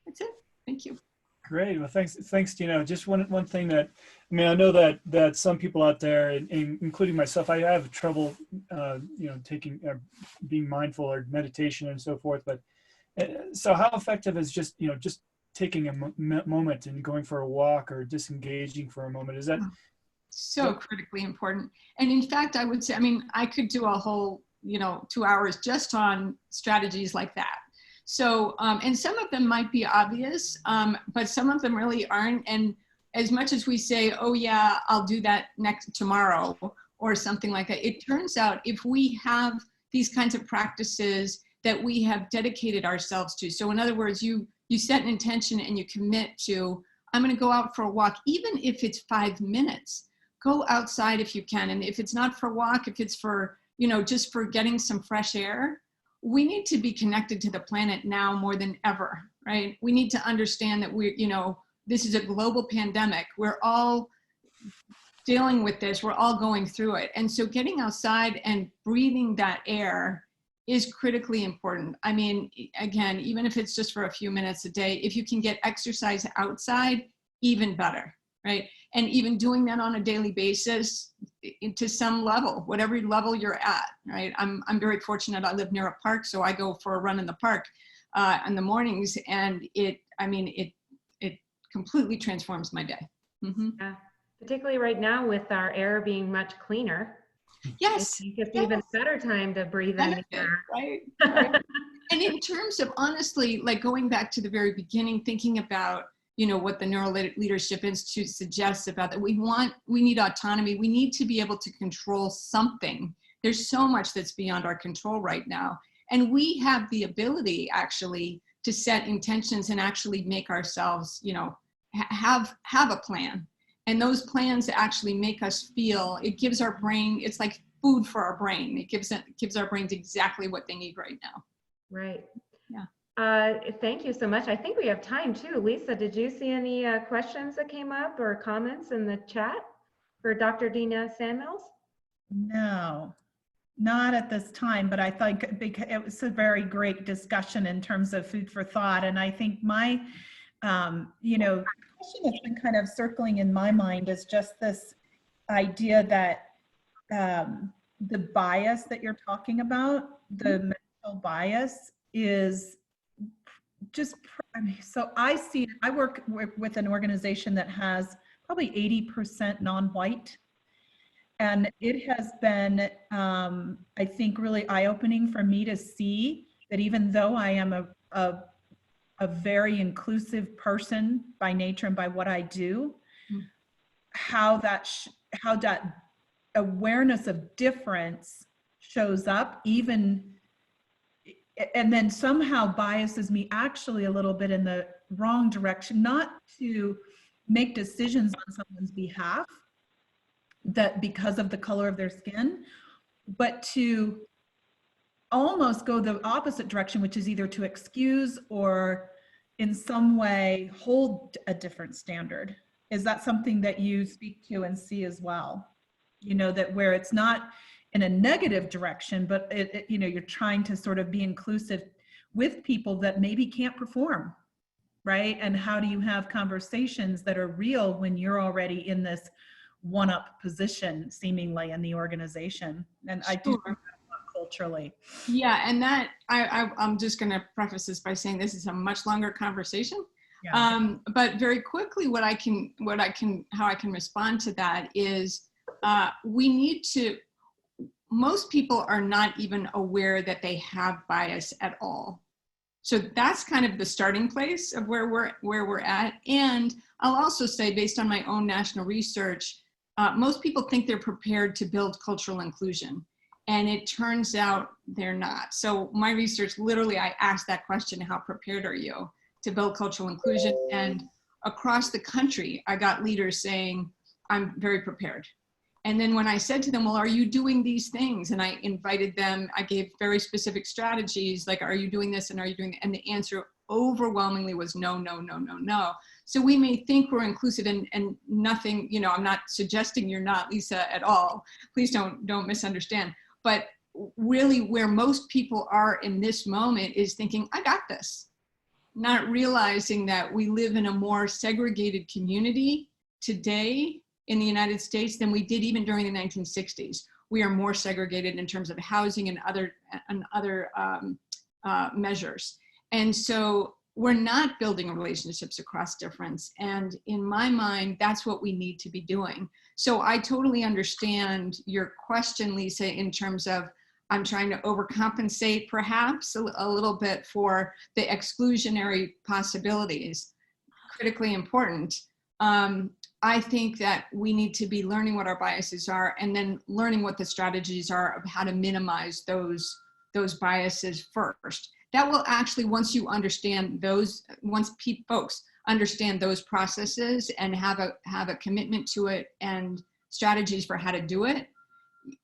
E: That's it. Thank you.
C: Great. Well, thanks, Dena. Just one thing that, I know that some people out there, including myself, I have trouble, taking, being mindful or meditation and so forth. But so how effective is just taking a moment and going for a walk or disengaging for a moment? Is that
E: so critically important? And in fact, I would say, I could do a whole, 2 hours just on strategies like that. So, and some of them might be obvious, but some of them really aren't. And as much as we say, oh yeah, I'll do that tomorrow or something like that, it turns out if we have these kinds of practices that we have dedicated ourselves to. So in other words, you set an intention and you commit to, I'm going to go out for a walk, even if it's 5 minutes. Go outside if you can. And if it's not for a walk, if it's for, just for getting some fresh air, we need to be connected to the planet now more than ever, right? We need to understand that this is a global pandemic. We're all dealing with this. We're all going through it. And so getting outside and breathing that air is critically important. Again, even if it's just for a few minutes a day, if you can get exercise outside, even better, right? And even doing that on a daily basis to some level, whatever level you're at, right? I'm very fortunate. I live near a park, so I go for a run in the park in the mornings, and it completely transforms my day. Mm-hmm.
A: Yeah, particularly right now with our air being much cleaner.
E: Yes.
A: I think it's even better time to breathe in air.
E: Right. And in terms of honestly, like going back to the very beginning, thinking about, what the Neuro Leadership Institute suggests about that we need autonomy. We need to be able to control something. There's so much that's beyond our control right now. And we have the ability actually to set intentions and actually make ourselves, have a plan. And those plans actually make us feel, it gives our brain, it's like food for our brain. It gives our brains exactly what they need right now.
A: Right.
E: Yeah.
A: Thank you so much. I think we have time too. Lisa, did you see any questions that came up or comments in the chat for Dr. Dena Samuels?
D: No, not at this time, but I think it was a very great discussion in terms of food for thought. And I think my, question that's been kind of circling in my mind is just this idea that the bias that you're talking about, the mental bias is just, so I see, I work with an organization that has probably 80% non-white. And it has been, I think, really eye-opening for me to see that even though I am a very inclusive person by nature and by what I do, how that awareness of difference shows up, even, and then somehow biases me actually a little bit in the wrong direction, not to make decisions on someone's behalf that because of the color of their skin, but to almost go the opposite direction, which is either to excuse or in some way hold a different standard. Is that something that you speak to and see as well? You know, that where it's not in a negative direction, but you know, you're trying to sort of be inclusive with people that maybe can't perform, right? And how do you have conversations that are real when you're already in this one-up position seemingly in the organization? And I do think that culturally.
E: Yeah, and that I'm just going to preface this by saying this is a much longer conversation. Yeah. But very quickly, how I can respond to that is we need to. Most people are not even aware that they have bias at all. So that's kind of the starting place of where we're at. And I'll also say, based on my own national research, most people think they're prepared to build cultural inclusion. And it turns out they're not. So my research, literally, I asked that question, how prepared are you to build cultural inclusion? And across the country, I got leaders saying, I'm very prepared. And then when I said to them, well, are you doing these things? And I invited them, I gave very specific strategies, like, are you doing this and are you doing that? And the answer overwhelmingly was no, no, no, no, no. So we may think we're inclusive and nothing, you know, I'm not suggesting you're not, Lisa, at all. Please don't misunderstand. But really where most people are in this moment is thinking, I got this. Not realizing that we live in a more segregated community today in the United States than we did even during the 1960s. We are more segregated in terms of housing and other measures. And so we're not building relationships across difference. And in my mind, that's what we need to be doing. So I totally understand your question, Lisa, in terms of I'm trying to overcompensate perhaps a little bit for the exclusionary possibilities, critically important. I think that we need to be learning what our biases are and then learning what the strategies are of how to minimize those biases first. That will actually, once you understand those, once folks understand those processes and have a commitment to it and strategies for how to do it,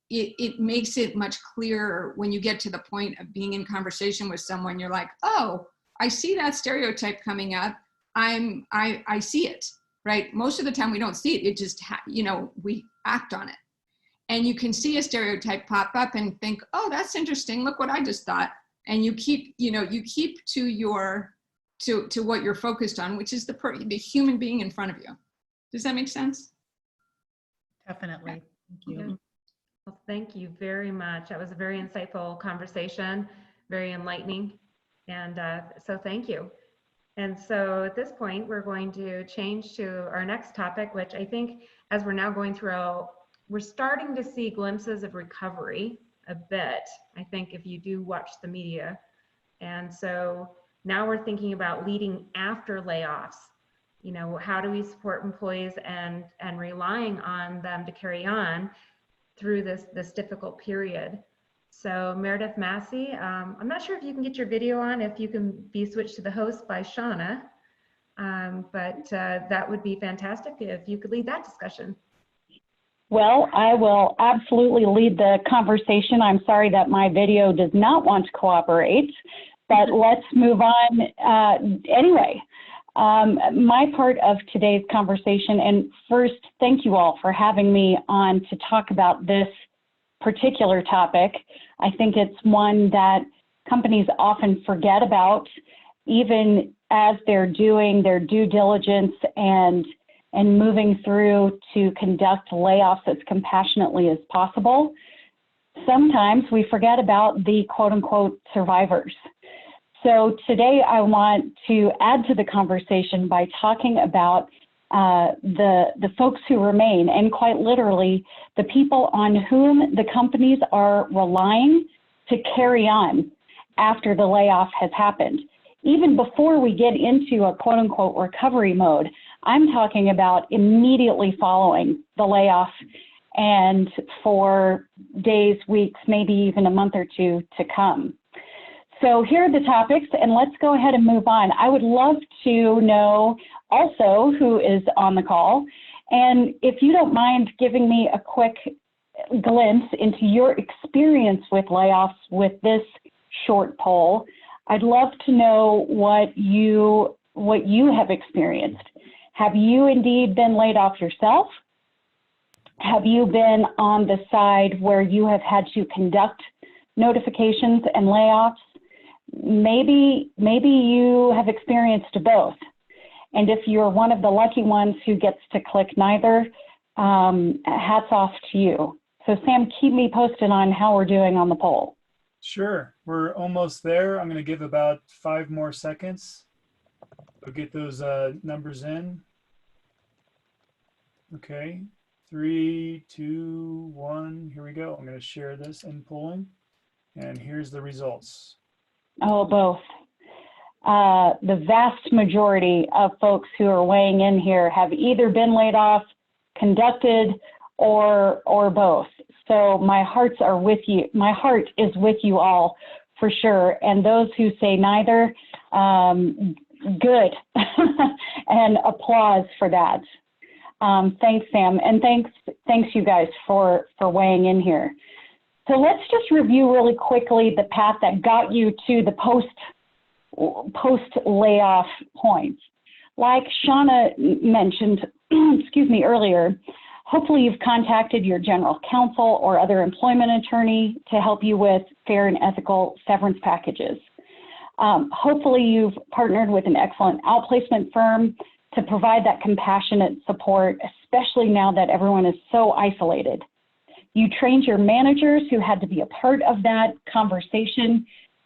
E: it makes it much clearer when you get to the point of being in conversation with someone. You're like, oh, I see that stereotype coming up. I see it. Right? Most of the time we don't see it. It just, you know, we act on it. And you can see a stereotype pop up and think, oh, that's interesting. Look what I just thought. And you keep, you know, you keep to what you're focused on, which is the human being in front of you. Does that make sense?
D: Definitely. Thank you.
A: Yeah. Well, thank you very much. That was a very insightful conversation, very enlightening. And so thank you. And so at this point, we're going to change to our next topic, which I think as we're now going through, we're starting to see glimpses of recovery a bit, I think, if you do watch the media. And so now we're thinking about leading after layoffs. You know, how do we support employees and relying on them to carry on through this difficult period? So Meredith, Masse, I'm not sure if you can get your video on, if you can be switched to the host by Shawna, but that would be fantastic if you could lead that discussion.
F: Well, I will absolutely lead the conversation. I'm sorry that my video does not want to cooperate, but let's move on anyway. My part of today's conversation, and first, thank you all for having me on to talk about this particular topic. I think it's one that companies often forget about, even as they're doing their due diligence and moving through to conduct layoffs as compassionately as possible. Sometimes we forget about the quote unquote survivors. So today I want to add to the conversation by talking about the folks who remain, and quite literally the people on whom the companies are relying to carry on after the layoff has happened. Even before we get into a quote unquote recovery mode, I'm talking about immediately following the layoff and for days, weeks, maybe even a month or two to come. So here are the topics, and let's go ahead and move on. I would love to know also who is on the call, and if you don't mind giving me a quick glimpse into your experience with layoffs with this short poll. I'd love to know what you have experienced. Have you indeed been laid off yourself? Have you been on the side where you have had to conduct notifications and layoffs? Maybe you have experienced both. And if you're one of the lucky ones who gets to click neither, hats off to you. So Sam, keep me posted on how we're doing on the poll.
C: Sure, we're almost there. I'm going to give about 5 more seconds. We'll get those numbers in. Okay, 3, 2, 1, here we go. I'm going to share this in polling, and here's the results.
F: Oh, both. The vast majority of folks who are weighing in here have either been laid off, conducted, or both. So my hearts are with you. My heart is with you all for sure. And those who say neither, good, and applause for that. Thanks, Sam, and thanks you guys for weighing in here. So let's just review really quickly the path that got you to the post layoff points. Like Shawna mentioned, excuse me, earlier, hopefully you've contacted your general counsel or other employment attorney to help you with fair and ethical severance packages. Hopefully you've partnered with an excellent outplacement firm to provide that compassionate support, especially now that everyone is so isolated. You trained your managers who had to be a part of that conversation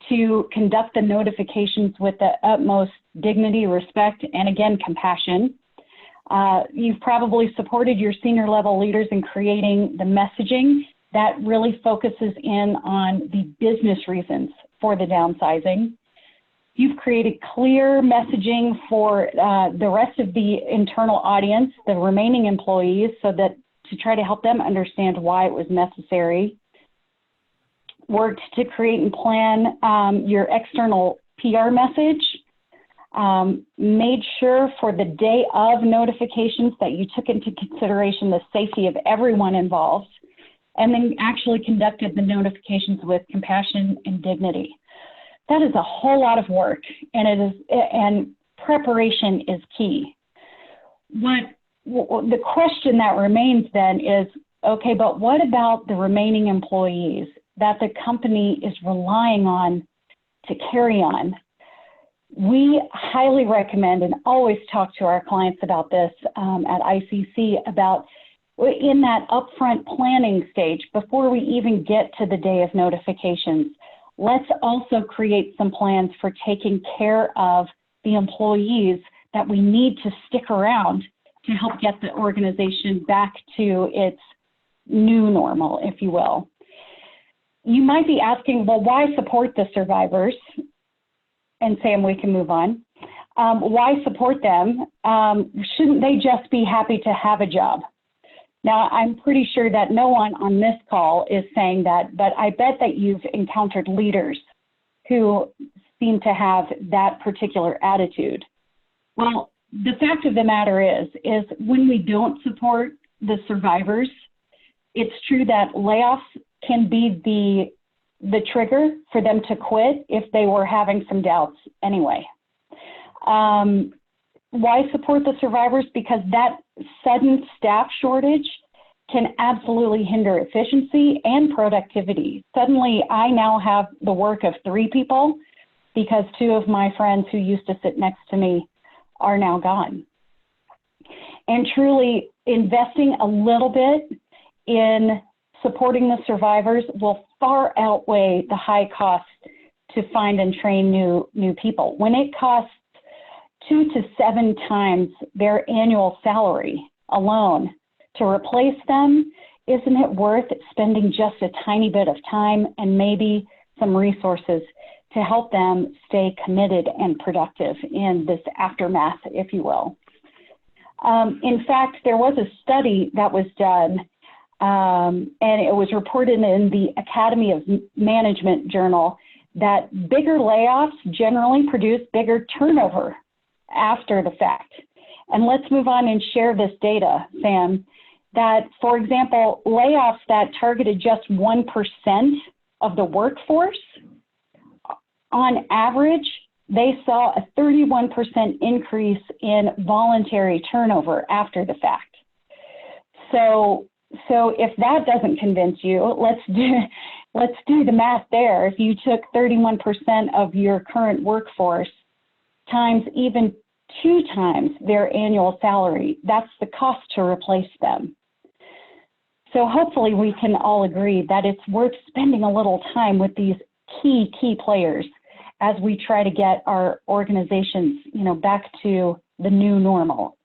F: to conduct the notifications with the utmost dignity, respect, and again, compassion. You've probably supported your senior level leaders in creating the messaging that really focuses in on the business reasons for the downsizing. You've created clear messaging for the rest of the internal audience, the remaining employees, so that to try to help them understand why it was necessary. Worked to create and plan your external PR message. Made sure for the day of notifications that you took into consideration the safety of everyone involved, and then actually conducted the notifications with compassion and dignity. That is a whole lot of work, and preparation is key. The question that remains then is, okay, but what about the remaining employees that the company is relying on to carry on? We highly recommend and always talk to our clients about this at ICC about in that upfront planning stage before we even get to the day of notifications. Let's also create some plans for taking care of the employees that we need to stick around to help get the organization back to its new normal, if you will. You might be asking, well, why support the survivors? And Sam, we can move on. Why support them? Shouldn't they just be happy to have a job? Now, I'm pretty sure that no one on this call is saying that, but I bet that you've encountered leaders who seem to have that particular attitude. Well, the fact of the matter is when we don't support the survivors, it's true that layoffs can be the trigger for them to quit if they were having some doubts anyway. Why support the survivors? Because that sudden staff shortage can absolutely hinder efficiency and productivity. Suddenly, I now have the work of 3 people because 2 of my friends who used to sit next to me are now gone. And truly, investing a little bit in supporting the survivors will far outweigh the high cost to find and train new people. When it costs 2 to 7 times their annual salary alone to replace them, isn't it worth spending just a tiny bit of time and maybe some resources to help them stay committed and productive in this aftermath, if you will? In fact, there was a study that was done and it was reported in the Academy of Management journal that bigger layoffs generally produce bigger turnover after the fact. And let's move on and share this data, Sam, that, for example, layoffs that targeted just 1% of the workforce, on average, they saw a 31% increase in voluntary turnover after the fact. So if that doesn't convince you, let's do the math there. If you took 31% of your current workforce times even 2 times their annual salary, that's the cost to replace them. So hopefully we can all agree that it's worth spending a little time with these key players as we try to get our organizations, back to the new normal.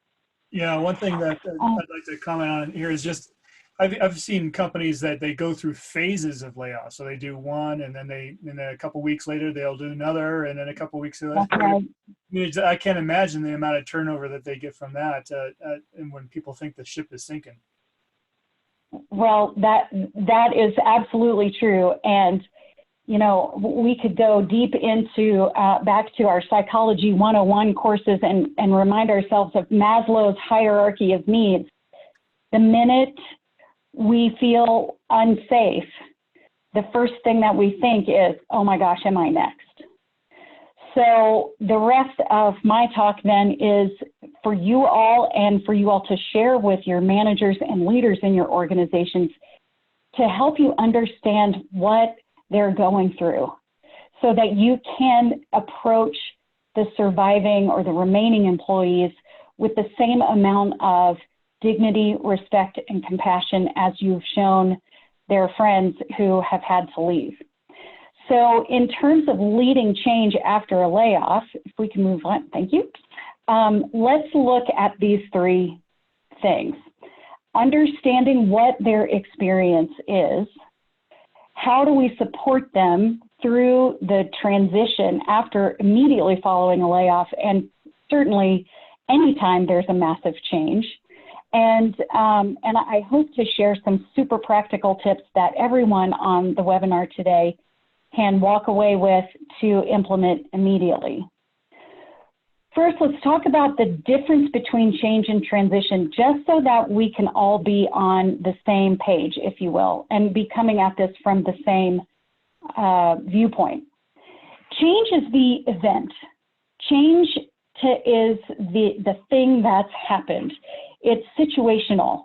F: Yeah,
C: one thing that I'd like to comment on here is just, I've seen companies that they go through phases of layoffs. So they do one, and then a couple weeks later they'll do another, and then a couple weeks later. Right. I can't imagine the amount of turnover that they get from that, and when people think the ship is sinking.
F: Well, that is absolutely true, and we could go deep into back to our Psychology 101 courses and remind ourselves of Maslow's hierarchy of needs. The minute we feel unsafe, the first thing that we think is, oh my gosh, am I next? So the rest of my talk then is for you all and for you all to share with your managers and leaders in your organizations to help you understand what they're going through so that you can approach the surviving or the remaining employees with the same amount of dignity, respect, and compassion as you've shown their friends who have had to leave. So in terms of leading change after a layoff, if we can move on, thank you. Let's look at these 3 things. Understanding what their experience is. How do we support them through the transition after immediately following a layoff, and certainly anytime there's a massive change? And I hope to share some super practical tips that everyone on the webinar today can walk away with to implement immediately. First, let's talk about the difference between change and transition, just so that we can all be on the same page, if you will, and be coming at this from the same viewpoint. Change is the event. Change is the thing that's happened. It's situational.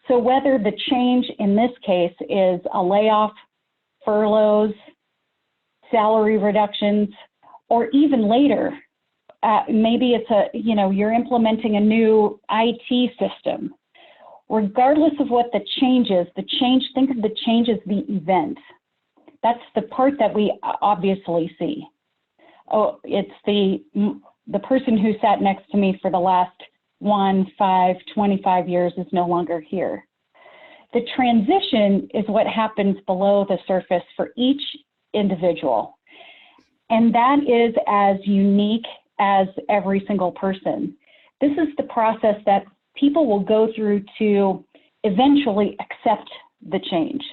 F: So whether the change in this case is a layoff, furloughs, salary reductions, or even later, maybe it's you're implementing a new IT system. Regardless of what the change is, think of the change as the event. That's the part that we obviously see. Oh, it's the person who sat next to me for the last 25 years is no longer here. The transition is what happens below the surface for each individual. And that is as unique as every single person. This is the process that people will go through to eventually accept the change.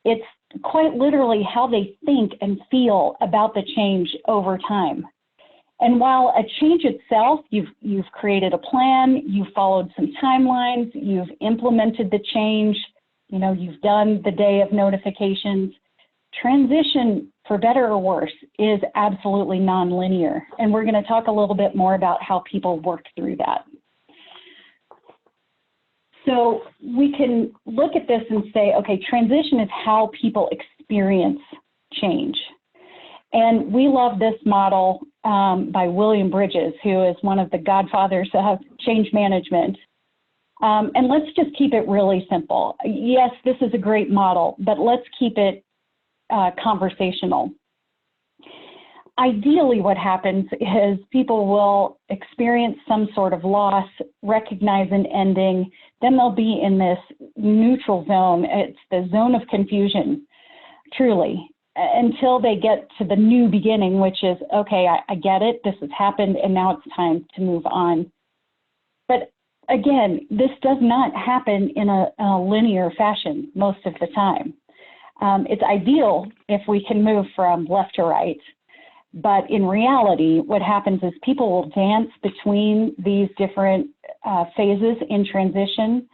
F: It's quite literally how they think and feel about the change over time. And while a change itself, you've created a plan, you've followed some timelines, you've implemented the change, you've done the day of notifications, transition, for better or worse, is absolutely nonlinear. And we're going to talk a little bit more about how people work through that. So we can look at this and say, okay, transition is how people experience change. And we love this model by William Bridges, who is one of the godfathers of change management. And let's just keep it really simple. Yes, this is a great model, but let's keep it conversational. Ideally, what happens is people will experience some sort of loss, recognize an ending, then they'll be in this neutral zone. It's the zone of confusion, truly, until they get to the new beginning, which is, okay, I get it, this has happened, and now it's time to move on. But again, this does not happen in a linear fashion most of the time. It's ideal if we can move from left to right, but in reality, what happens is people will dance between these different phases in transition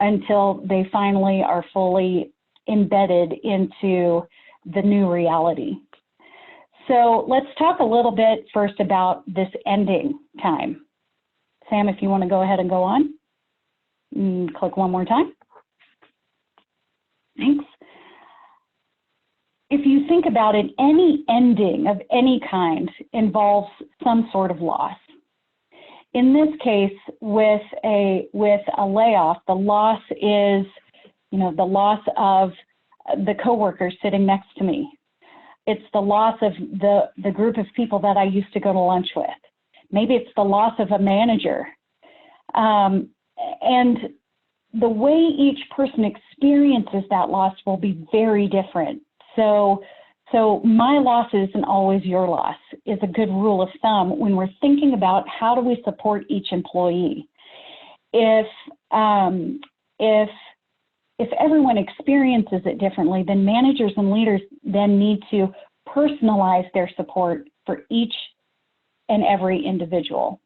F: until they finally are fully embedded into the new reality. So let's talk a little bit first about this ending time. Sam, if you want to go ahead and go on, click one more time. Thanks. If you think about it, any ending of any kind involves some sort of loss. In this case, with a layoff, the loss is, the loss of the coworker sitting next to me. It's the loss of the group of people that I used to go to lunch with. Maybe it's the loss of a manager. And the way each person experiences that loss will be very different. So my loss isn't always your loss is a good rule of thumb when we're thinking about how do we support each employee. If everyone experiences it differently, then managers and leaders then need to personalize their support for each and every individual.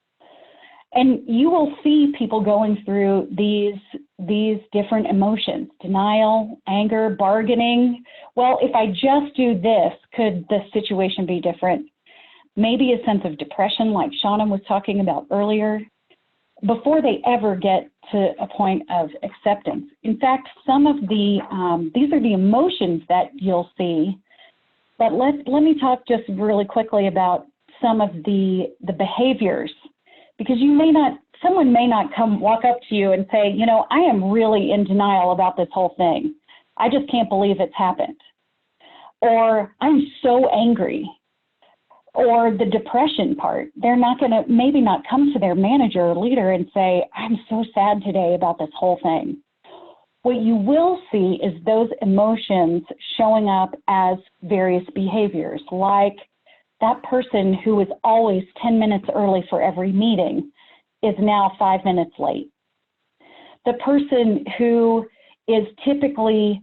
F: And you will see people going through these different emotions: denial, anger, bargaining. Well, if I just do this, could the situation be different? Maybe a sense of depression, like Shawna was talking about earlier, before they ever get to a point of acceptance. In fact, some of the, these are the emotions that you'll see, but let me talk just really quickly about some of the behaviors, because someone may not walk up to you and say, I am really in denial about this whole thing. I just can't believe it's happened. Or I'm so angry. Or the depression part, they're not going to maybe not come to their manager or leader and say, I'm so sad today about this whole thing. What you will see is those emotions showing up as various behaviors, like that person who is always 10 minutes early for every meeting is now 5 minutes late. The person who is typically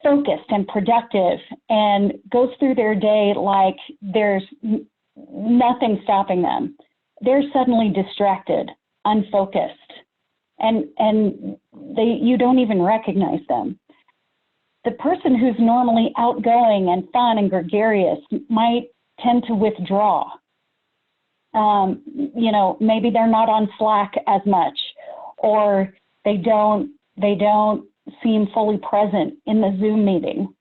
F: focused and productive and goes through their day like there's nothing stopping them. They're suddenly distracted, unfocused, and you don't even recognize them. The person who's normally outgoing and fun and gregarious might tend to withdraw. Maybe they're not on Slack as much, or they don't seem fully present in the Zoom meeting.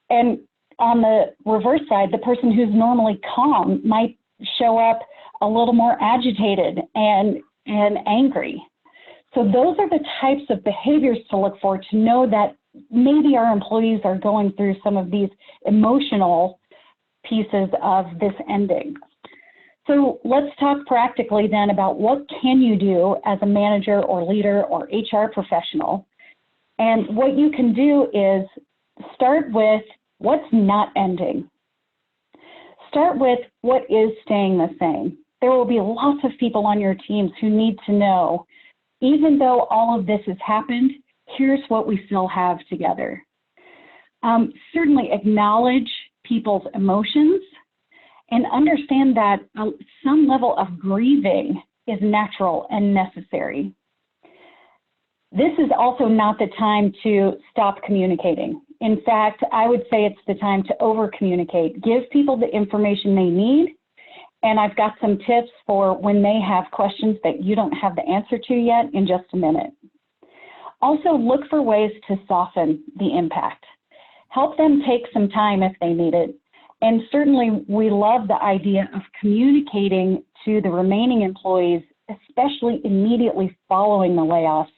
F: And on the reverse side, the person who's normally calm might show up a little more agitated and angry. So those are the types of behaviors to look for to know that maybe our employees are going through some of these emotional pieces of this ending. So let's talk practically then about what can you do as a manager or leader or HR professional. And what you can do is start with what's not ending. Start with what is staying the same. There will be lots of people on your teams who need to know, even though all of this has happened, here's what we still have together. Certainly acknowledge people's emotions and understand that some level of grieving is natural and necessary. This is also not the time to stop communicating. In fact, I would say it's the time to over-communicate. Give people the information they need, and I've got some tips for when they have questions that you don't have the answer to yet in just a minute. Also, look for ways to soften the impact. Help them take some time if they need it. And certainly, we love the idea of communicating to the remaining employees, especially immediately following the layoffs,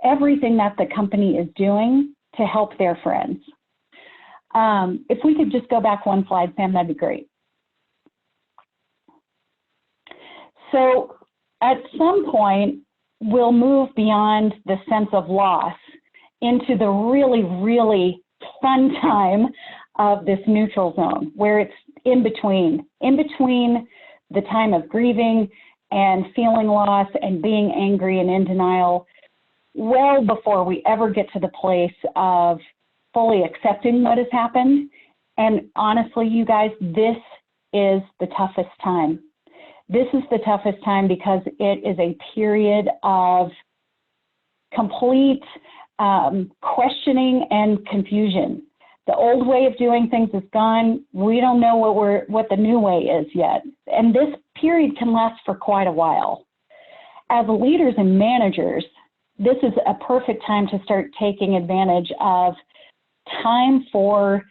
F: everything that the company is doing to help their friends. If we could just go back one slide, Sam, that'd be great. So at some point, we'll move beyond the sense of loss into the really, really fun time of this neutral zone, where it's in between the time of grieving and feeling loss and being angry and in denial well before we ever get to the place of fully accepting what has happened. And honestly, you guys, this is the toughest time. This is the toughest time because it is a period of complete questioning and confusion. The old way of doing things is gone. We don't know what the new way is yet. And this period can last for quite a while. As leaders and managers, this is a perfect time to start taking advantage of time for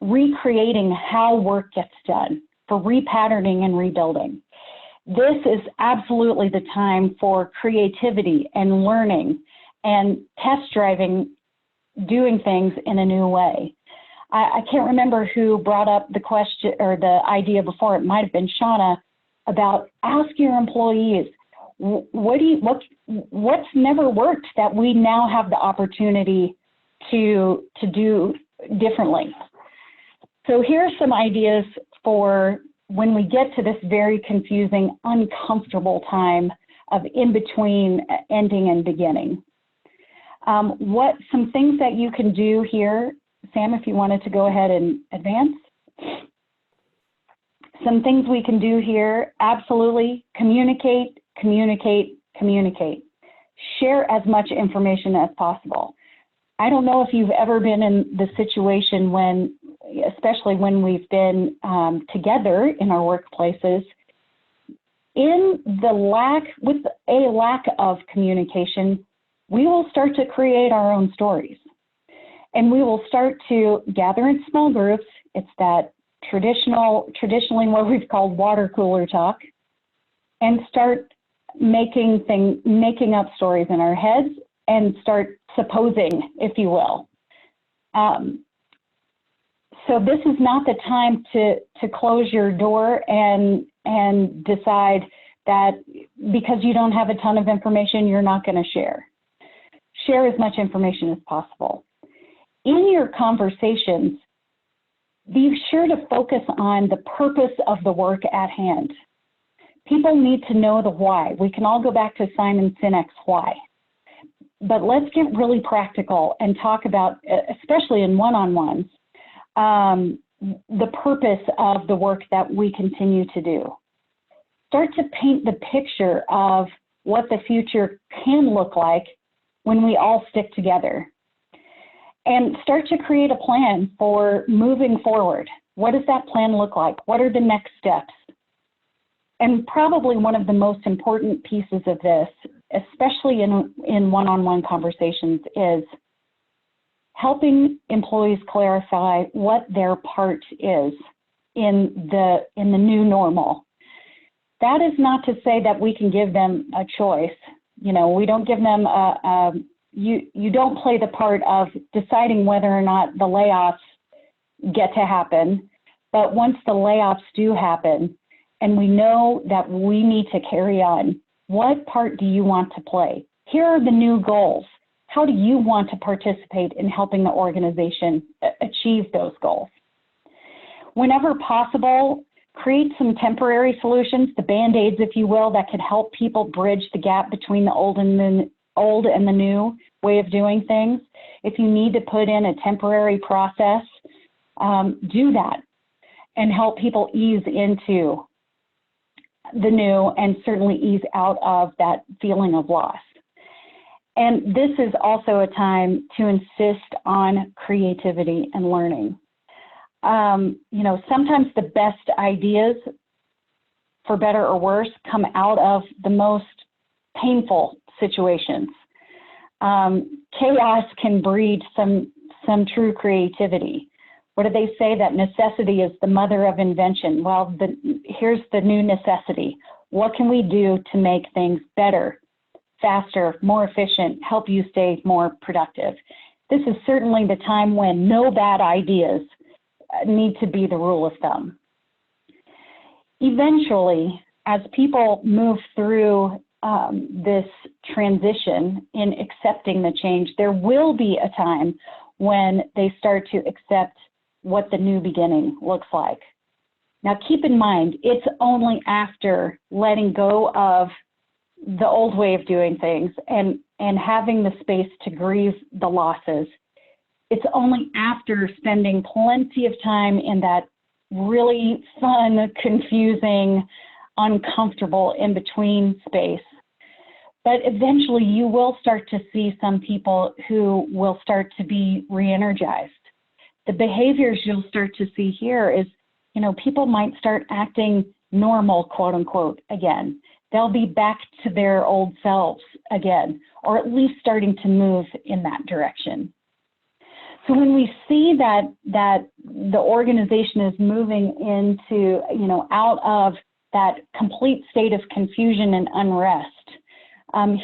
F: recreating how work gets done, for repatterning and rebuilding. This is absolutely the time for creativity and learning and test driving, doing things in a new way. I can't remember who brought up the question or the idea before. It might have been Shawna, about ask your employees, what's never worked that we now have the opportunity to do differently. So here are some ideas for when we get to this very confusing, uncomfortable time of in between ending and beginning. Some things that you can do here, Sam, if you wanted to go ahead and advance. Some things we can do here, absolutely communicate, communicate, communicate. Share as much information as possible. I don't know if you've ever been in the situation when, especially when we've been together in our workplaces, with a lack of communication, we will start to create our own stories. And we will start to gather in small groups. It's that traditionally what we've called water cooler talk, and start making up stories in our heads and start supposing, if you will. So this is not the time to close your door and decide that because you don't have a ton of information, you're not going to share. Share as much information as possible. In your conversations, be sure to focus on the purpose of the work at hand. People need to know the why. We can all go back to Simon Sinek's why. But let's get really practical and talk about, especially in one-on-ones, the purpose of the work that we continue to do. Start to paint the picture of what the future can look like when we all stick together. And start to create a plan for moving forward. What does that plan look like? What are the next steps? And probably one of the most important pieces of this, especially in one-on-one conversations, is helping employees clarify what their part is in the new normal. That is not to say that we can give them a choice. You know, we don't give them you don't play the part of deciding whether or not the layoffs get to happen. But once the layoffs do happen, and we know that we need to carry on, what part do you want to play? Here are the new goals. How do you want to participate in helping the organization achieve those goals? Whenever possible, create some temporary solutions, the Band-Aids, if you will, that could help people bridge the gap between the old and the new way of doing things. If you need to put in a temporary process, do that and help people ease into the new and certainly ease out of that feeling of loss. And this is also a time to insist on creativity and learning. You know, sometimes the best ideas, for better or worse, come out of the most painful situations. Chaos can breed some true creativity. What do they say? That necessity is the mother of invention. Well, here's the new necessity. What can we do to make things better, faster, more efficient, help you stay more productive? This is certainly the time when no bad ideas need to be the rule of thumb. Eventually, as people move through this transition in accepting the change, there will be a time when they start to accept what the new beginning looks like. Now keep in mind, it's only after letting go of the old way of doing things and having the space to grieve the losses. It's only after spending plenty of time in that really fun, confusing, uncomfortable in-between space. But eventually you will start to see some people who will start to be re-energized. The behaviors you'll start to see here is, you know, people might start acting normal, quote unquote, again. They'll be back to their old selves again, or at least starting to move in that direction. So when we see that the organization is moving into, you know, out of that complete state of confusion and unrest,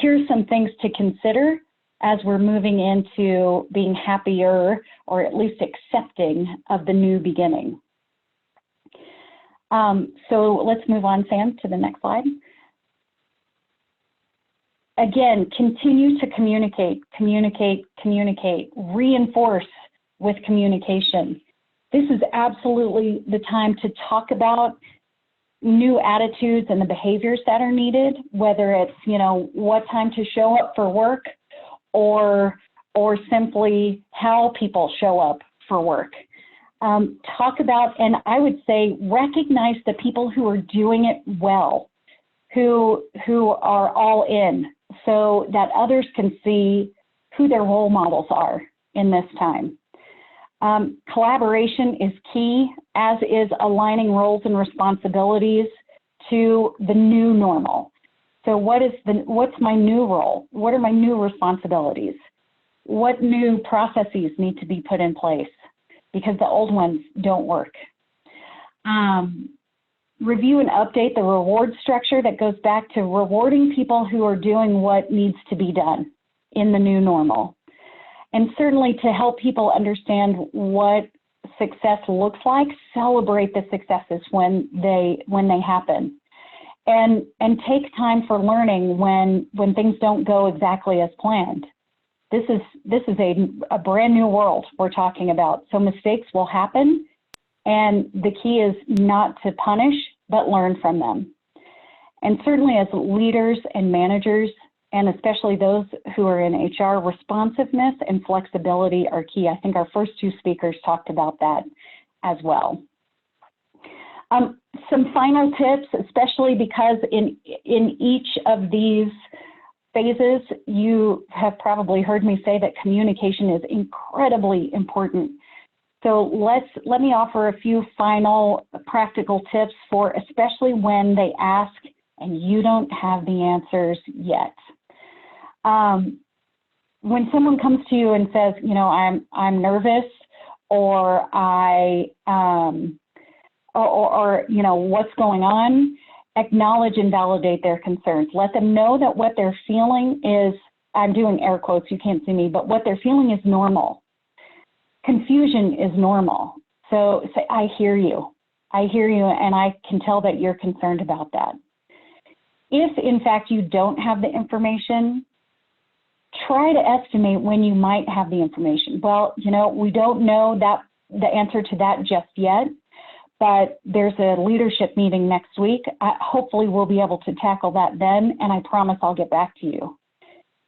F: here's some things to consider as we're moving into being happier, or at least accepting of the new beginning. So let's move on, Sam, to the next slide. Again, continue to communicate, reinforce with communication. This is absolutely the time to talk about new attitudes and the behaviors that are needed, whether it's, you know, what time to show up for work, or simply how people show up for work. Talk about, and I would say, recognize the people who are doing it well, who are all in, so that others can see who their role models are in this time. Collaboration is key, as is aligning roles and responsibilities to the new normal. So what's my new role? What are my new responsibilities? What new processes need to be put in place? Because the old ones don't work. Review and update the reward structure that goes back to rewarding people who are doing what needs to be done in the new normal. And certainly to help people understand what success looks like, celebrate the successes when they happen. And take time for learning when things don't go exactly as planned. This is a brand new world we're talking about. So mistakes will happen, and the key is not to punish, but learn from them. And certainly as leaders and managers, and especially those who are in HR, responsiveness and flexibility are key. I think our first two speakers talked about that as well. Some final tips, especially because in each of these phases, you have probably heard me say that communication is incredibly important. So let me offer a few final practical tips for, especially when they ask and you don't have the answers yet. When someone comes to you and says, you know, I'm nervous, or or you know, what's going on, acknowledge and validate their concerns. Let them know that what they're feeling is, I'm doing air quotes, you can't see me, but what they're feeling is normal. Confusion is normal. So say, I hear you, and I can tell that you're concerned about that. If in fact you don't have the information, try to estimate when you might have the information. Well, you know, we don't know the answer to that just yet, but there's a leadership meeting next week. Hopefully we'll be able to tackle that then, and I promise I'll get back to you.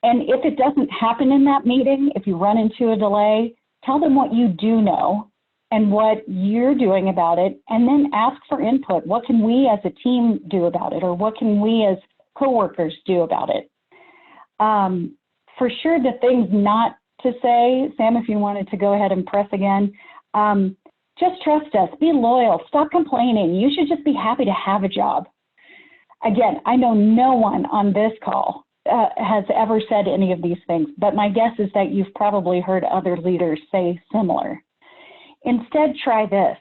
F: And if it doesn't happen in that meeting, if you run into a delay, tell them what you do know and what you're doing about it, and then ask for input. What can we as a team do about it, or what can we as coworkers do about it? For sure, the things not to say, Sam, if you wanted to go ahead and press again, just trust us, be loyal, stop complaining. You should just be happy to have a job. Again, I know no one on this call has ever said any of these things, but my guess is that you've probably heard other leaders say similar. Instead, try this.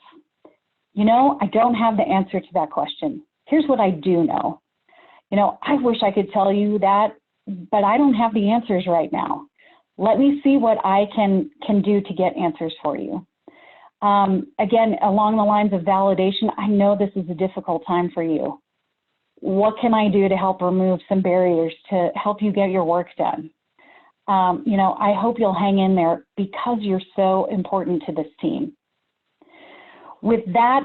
F: You know, I don't have the answer to that question. Here's what I do know. You know, I wish I could tell you that, but I don't have the answers right now. Let me see what I can do to get answers for you. Again, along the lines of validation, I know this is a difficult time for you. What can I do to help remove some barriers to help you get your work done? You know, I hope you'll hang in there because you're so important to this team. with that,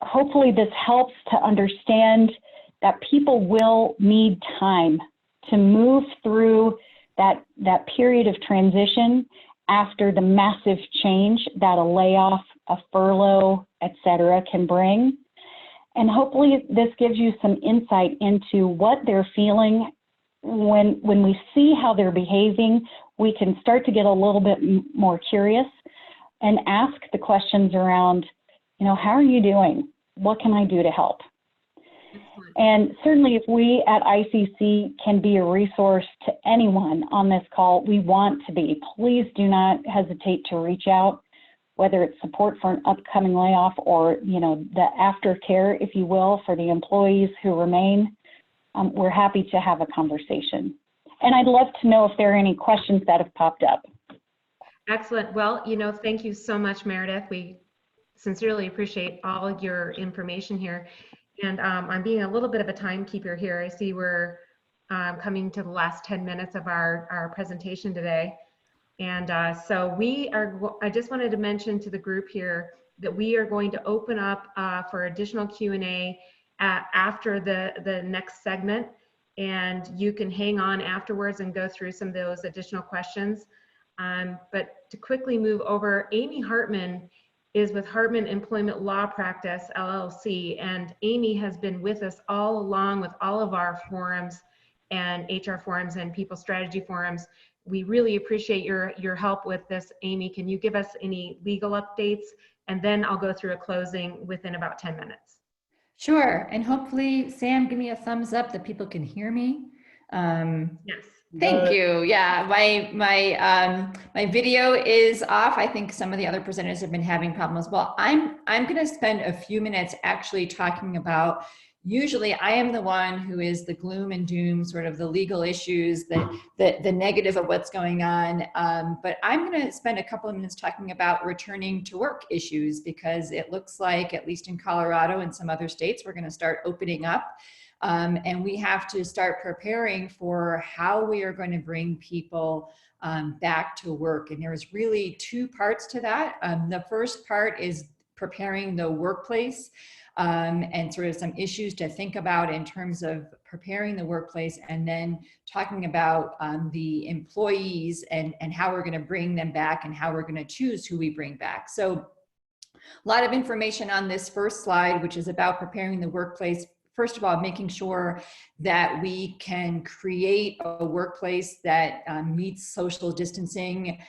F: hopefully this helps to understand that people will need time to move through that period of transition after the massive change that a layoff, a furlough, et cetera, can bring. And hopefully this gives you some insight into what they're feeling. When we see how they're behaving, we can start to get a little bit more curious and ask the questions around, how are you doing? What can I do to help? And certainly if we at ICC can be a resource to anyone on this call, we want to be. Please do not hesitate to reach out, whether it's support for an upcoming layoff or, the aftercare, if you will, for the employees who remain. We're happy to have a conversation. And I'd love to know if there are any questions that have popped up.
A: Excellent. Well, thank you so much, Meredith. We sincerely appreciate all your information here. And I'm being a little bit of a timekeeper here. I see we're coming to the last 10 minutes of our presentation today. And so I just wanted to mention to the group here that we are going to open up for additional Q&A after the next segment. And you can hang on afterwards and go through some of those additional questions. But to quickly move over, Amy Hartman is with Hartman Employment Law Practice, LLC. And Amy has been with us all along with all of our forums and HR forums and people strategy forums. We really appreciate your help with this. Amy, can you give us any legal updates? And then I'll go through a closing within about 10 minutes.
G: Sure, and hopefully, Sam, give me a thumbs up that people can hear me.
A: Yes.
G: Thank you. Yeah, my video is off. I think some of the other presenters have been having problems. Well, I'm going to spend a few minutes actually talking about. Usually, I am the one who is the gloom and doom, sort of the legal issues, the negative of what's going on. But I'm going to spend a couple of minutes talking about returning to work issues, because it looks like, at least in Colorado and some other states, we're going to start opening up. And we have to start preparing for how we are going to bring people back to work. And there's really two parts to that. The first part is preparing the workplace and sort of some issues to think about in terms of preparing the workplace, and then talking about the employees and how we're going to bring them back and how we're going to choose who we bring back. So a lot of information on this first slide, which is about preparing the workplace. First of all, making sure that we can create a workplace that meets social distancing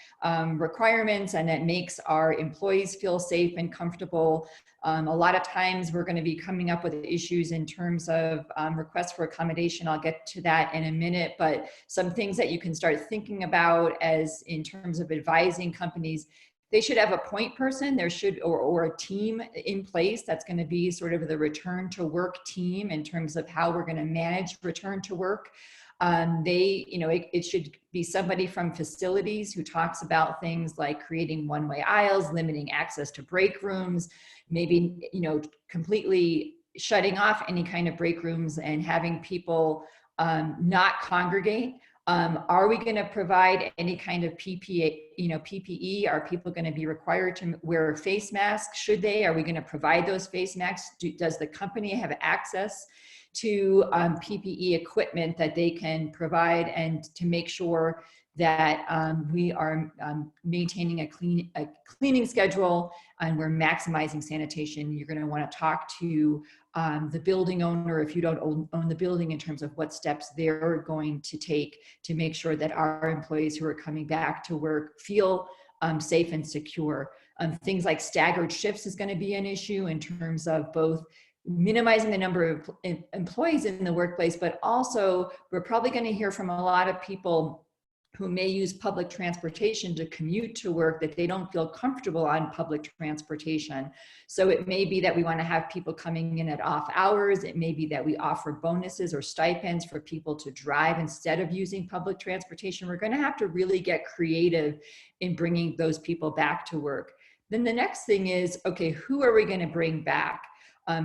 G: requirements and that makes our employees feel safe and comfortable. A lot of times we're going to be coming up with issues in terms of requests for accommodation. I'll get to that in a minute, but some things that you can start thinking about as in terms of advising companies. They should have a point person. There should, or a team in place that's going to be sort of the return to work team in terms of how we're going to manage return to work. It should be somebody from facilities who talks about things like creating one-way aisles, limiting access to break rooms, maybe, completely shutting off any kind of break rooms and having people not congregate. Are we going to provide any kind of PPE? Are people going to be required to wear face masks? Should they? Are we going to provide those face masks? Does the company have access to PPE equipment that they can provide, and to make sure that we are maintaining a cleaning schedule and we're maximizing sanitation? You're going to want to talk to the building owner, if you don't own the building, in terms of what steps they're going to take to make sure that our employees who are coming back to work feel safe and secure. Things like staggered shifts is going to be an issue in terms of both minimizing the number of employees in the workplace, but also we're probably going to hear from a lot of people who may use public transportation to commute to work that they don't feel comfortable on public transportation. So it may be that we want to have people coming in at off hours. It may be that we offer bonuses or stipends for people to drive instead of using public transportation. We're going to have to really get creative in bringing those people back to work. Then the next thing is, okay, who are we going to bring back?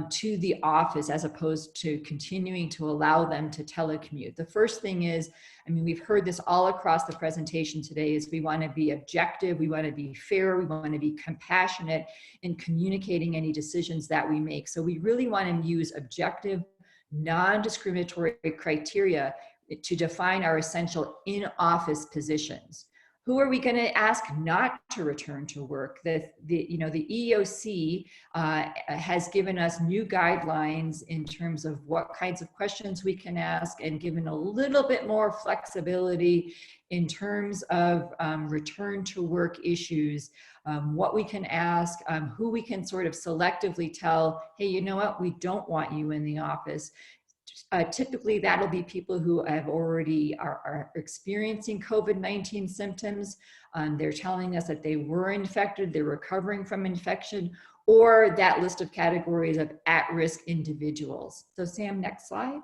G: to the office as opposed to continuing to allow them to telecommute. The first thing is, I mean, we've heard this all across the presentation today, is we want to be objective, we want to be fair, we want to be compassionate in communicating any decisions that we make. So we really want to use objective, non-discriminatory criteria to define our essential in-office positions. Who are we going to ask not to return to work? The EEOC has given us new guidelines in terms of what kinds of questions we can ask, and given a little bit more flexibility in terms of return to work issues, what we can ask, who we can sort of selectively tell, hey, you know what, we don't want you in the office. Typically, that'll be people who have already are experiencing COVID-19 symptoms. They're telling us that they were infected, they're recovering from infection, or that list of categories of at-risk individuals. So Sam, next slide.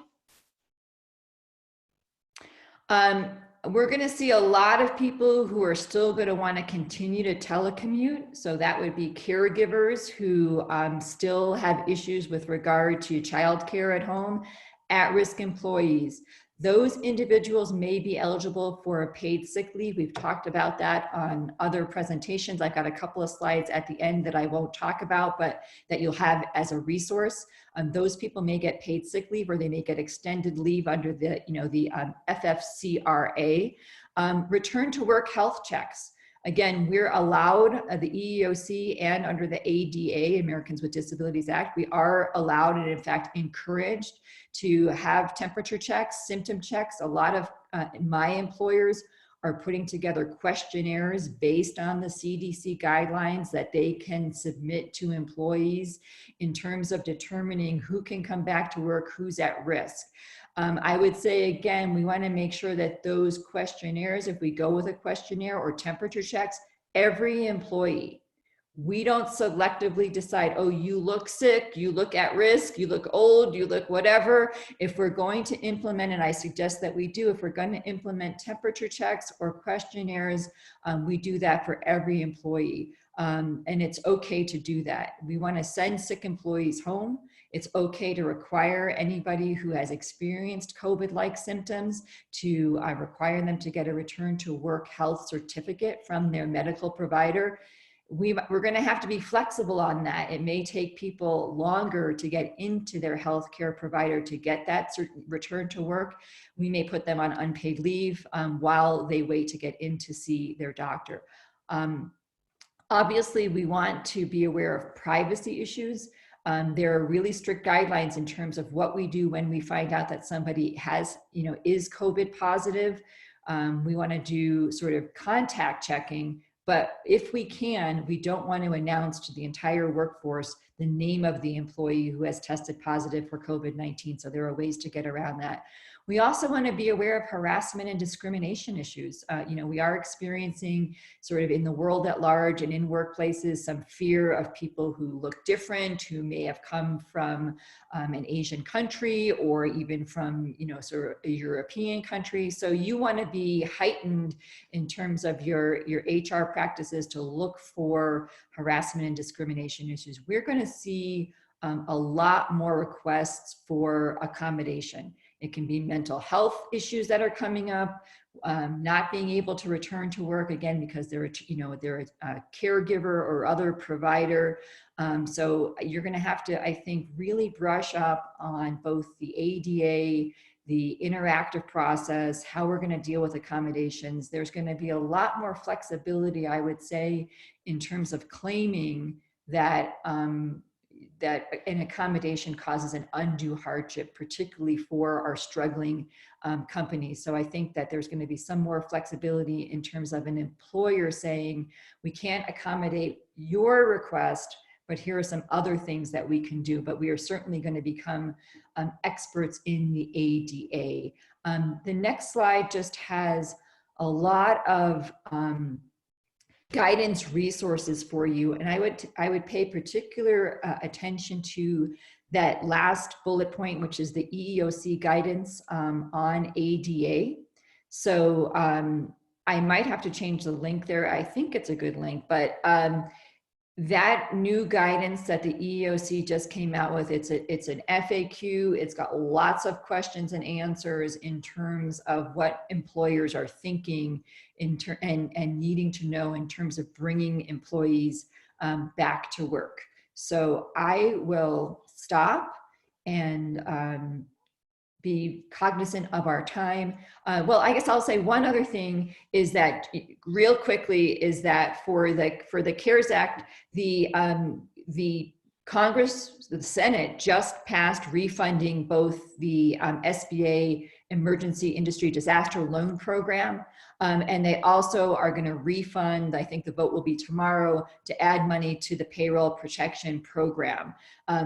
G: We're going to see a lot of people who are still going to want to continue to telecommute. So that would be caregivers who still have issues with regard to childcare at home, at-risk employees. Those individuals may be eligible for a paid sick leave. We've talked about that on other presentations. I've got a couple of slides at the end that I won't talk about, but that you'll have as a resource. Those people may get paid sick leave, or they may get extended leave under the, the FFCRA. Return to work health checks. Again, we're allowed, the EEOC and under the ADA, Americans with Disabilities Act, we are allowed and in fact encouraged to have temperature checks, symptom checks. A lot of my employers are putting together questionnaires based on the CDC guidelines that they can submit to employees in terms of determining who can come back to work, who's at risk. I would say, again, we want to make sure that those questionnaires, if we go with a questionnaire or temperature checks, every employee, we don't selectively decide, oh, you look sick, you look at risk, you look old, you look whatever. If we're going to implement, and I suggest that we do, if we're going to implement temperature checks or questionnaires, we do that for every employee. And it's okay to do that. We want to send sick employees home. It's okay to require anybody who has experienced COVID-like symptoms to require them to get a return to work health certificate from their medical provider. We're going to have to be flexible on that. It may take people longer to get into their healthcare provider to get that return to work. We may put them on unpaid leave while they wait to get in to see their doctor. Obviously, we want to be aware of privacy issues. There are really strict guidelines in terms of what we do when we find out that somebody has, is COVID positive. We want to do sort of contact checking, but if we can, we don't want to announce to the entire workforce the name of the employee who has tested positive for COVID-19. So there are ways to get around that. We also want to be aware of harassment and discrimination issues. We are experiencing sort of in the world at large and in workplaces some fear of people who look different, who may have come from an Asian country or even from, sort of a European country. So you want to be heightened in terms of your HR practices to look for harassment and discrimination issues. We're going to see a lot more requests for accommodation. It can be mental health issues that are coming up, not being able to return to work again because they're a caregiver or other provider. So you're going to have to, I think, really brush up on both the ADA, the interactive process, how we're going to deal with accommodations. There's going to be a lot more flexibility, I would say, in terms of claiming that that an accommodation causes an undue hardship, particularly for our struggling companies. So I think that there's going to be some more flexibility in terms of an employer saying, we can't accommodate your request, but here are some other things that we can do. But we are certainly going to become experts in the ADA. The next slide just has a lot of guidance resources for you. And I would pay particular attention to that last bullet point, which is the EEOC guidance on ADA. So I might have to change the link there. I think it's a good link, but that new guidance that the EEOC just came out with, it's an FAQ. It's got lots of questions and answers in terms of what employers are thinking and needing to know in terms of bringing employees back to work. So I will stop and be cognizant of our time. Well, I guess I'll say one other thing is that real quickly is that for the CARES Act, the Congress, the Senate just passed refunding both the SBA Emergency Industry Disaster Loan Program, and they also are going to refund, I think the vote will be tomorrow, to add money to the Payroll Protection Program.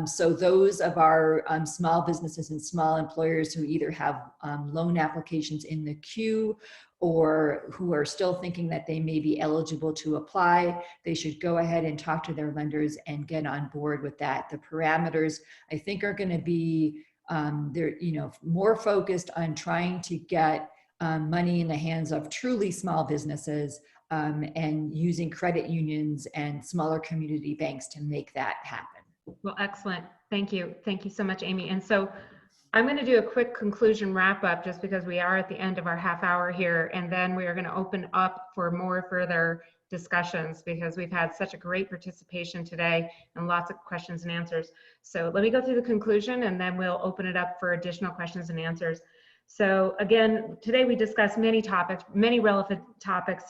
G: So those of our small businesses and small employers who either have loan applications in the queue or who are still thinking that they may be eligible to apply, they should go ahead and talk to their lenders and get on board with that. The parameters, I think, are going to be they're more focused on trying to get money in the hands of truly small businesses and using credit unions and smaller community banks to make that happen.
A: Well, excellent. Thank you. Thank you so much, Amy. And so I'm going to do a quick conclusion wrap up just because we are at the end of our half hour here, and then we are going to open up for more further discussions because we've had such a great participation today and lots of questions and answers. So let me go through the conclusion and then we'll open it up for additional questions and answers. So again, today we discussed many topics, many relevant topics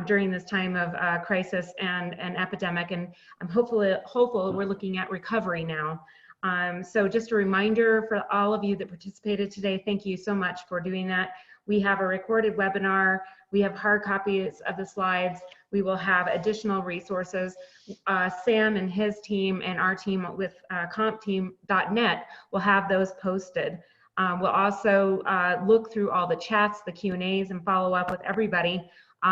A: during this time of crisis and epidemic, and I'm hopeful we're looking at recovery now. So just a reminder for all of you that participated today, thank you so much for doing that. We have a recorded webinar. We have hard copies of the slides. We will have additional resources. Sam and his team and our team with compteam.net will have those posted. We'll also look through all the chats, the Q&As, and follow up with everybody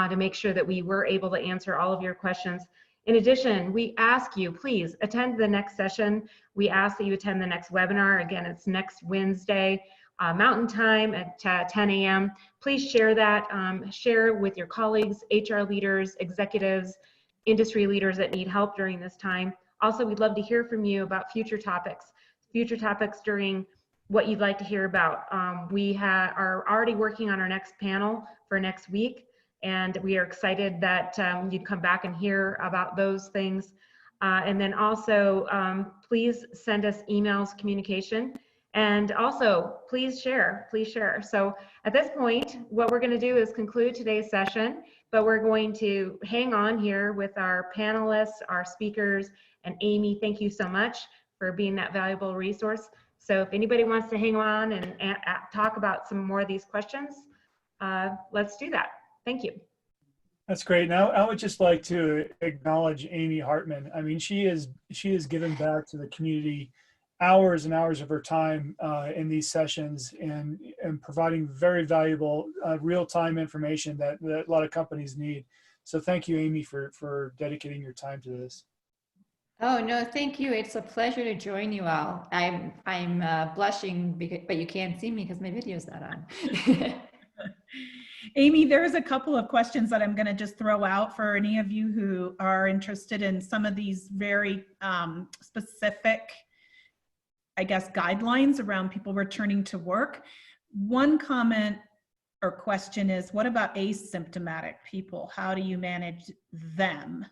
A: to make sure that we were able to answer all of your questions. In addition, we ask you, please attend the next session. We ask that you attend the next webinar. Again, it's next Wednesday, Mountain Time at 10 a.m. Please share that. Share with your colleagues, HR leaders, executives, industry leaders that need help during this time. Also, we'd love to hear from you about future topics during what you'd like to hear about. We are already working on our next panel for next week, and we are excited that you'd come back and hear about those things. And then also, please send us emails, communication, and also please share, So at this point, what we're gonna do is conclude today's session, but we're going to hang on here with our panelists, our speakers, and Amy, thank you so much for being that valuable resource. So if anybody wants to hang on and talk about some more of these questions, let's do that. Thank you.
C: That's great. Now I would just like to acknowledge Amy Hartman. I mean, she has given back to the community hours and hours of her time in these sessions and providing very valuable real-time information that a lot of companies need. So thank you, Amy, for dedicating your time to this.
G: Oh, no, thank you. It's a pleasure to join you all. I'm blushing, but you can't see me because my video's not on.
D: Amy, there's a couple of questions that I'm going to just throw out for any of you who are interested in some of these very specific, I guess, guidelines around people returning to work. One comment or question is, what about asymptomatic people? How do you manage them?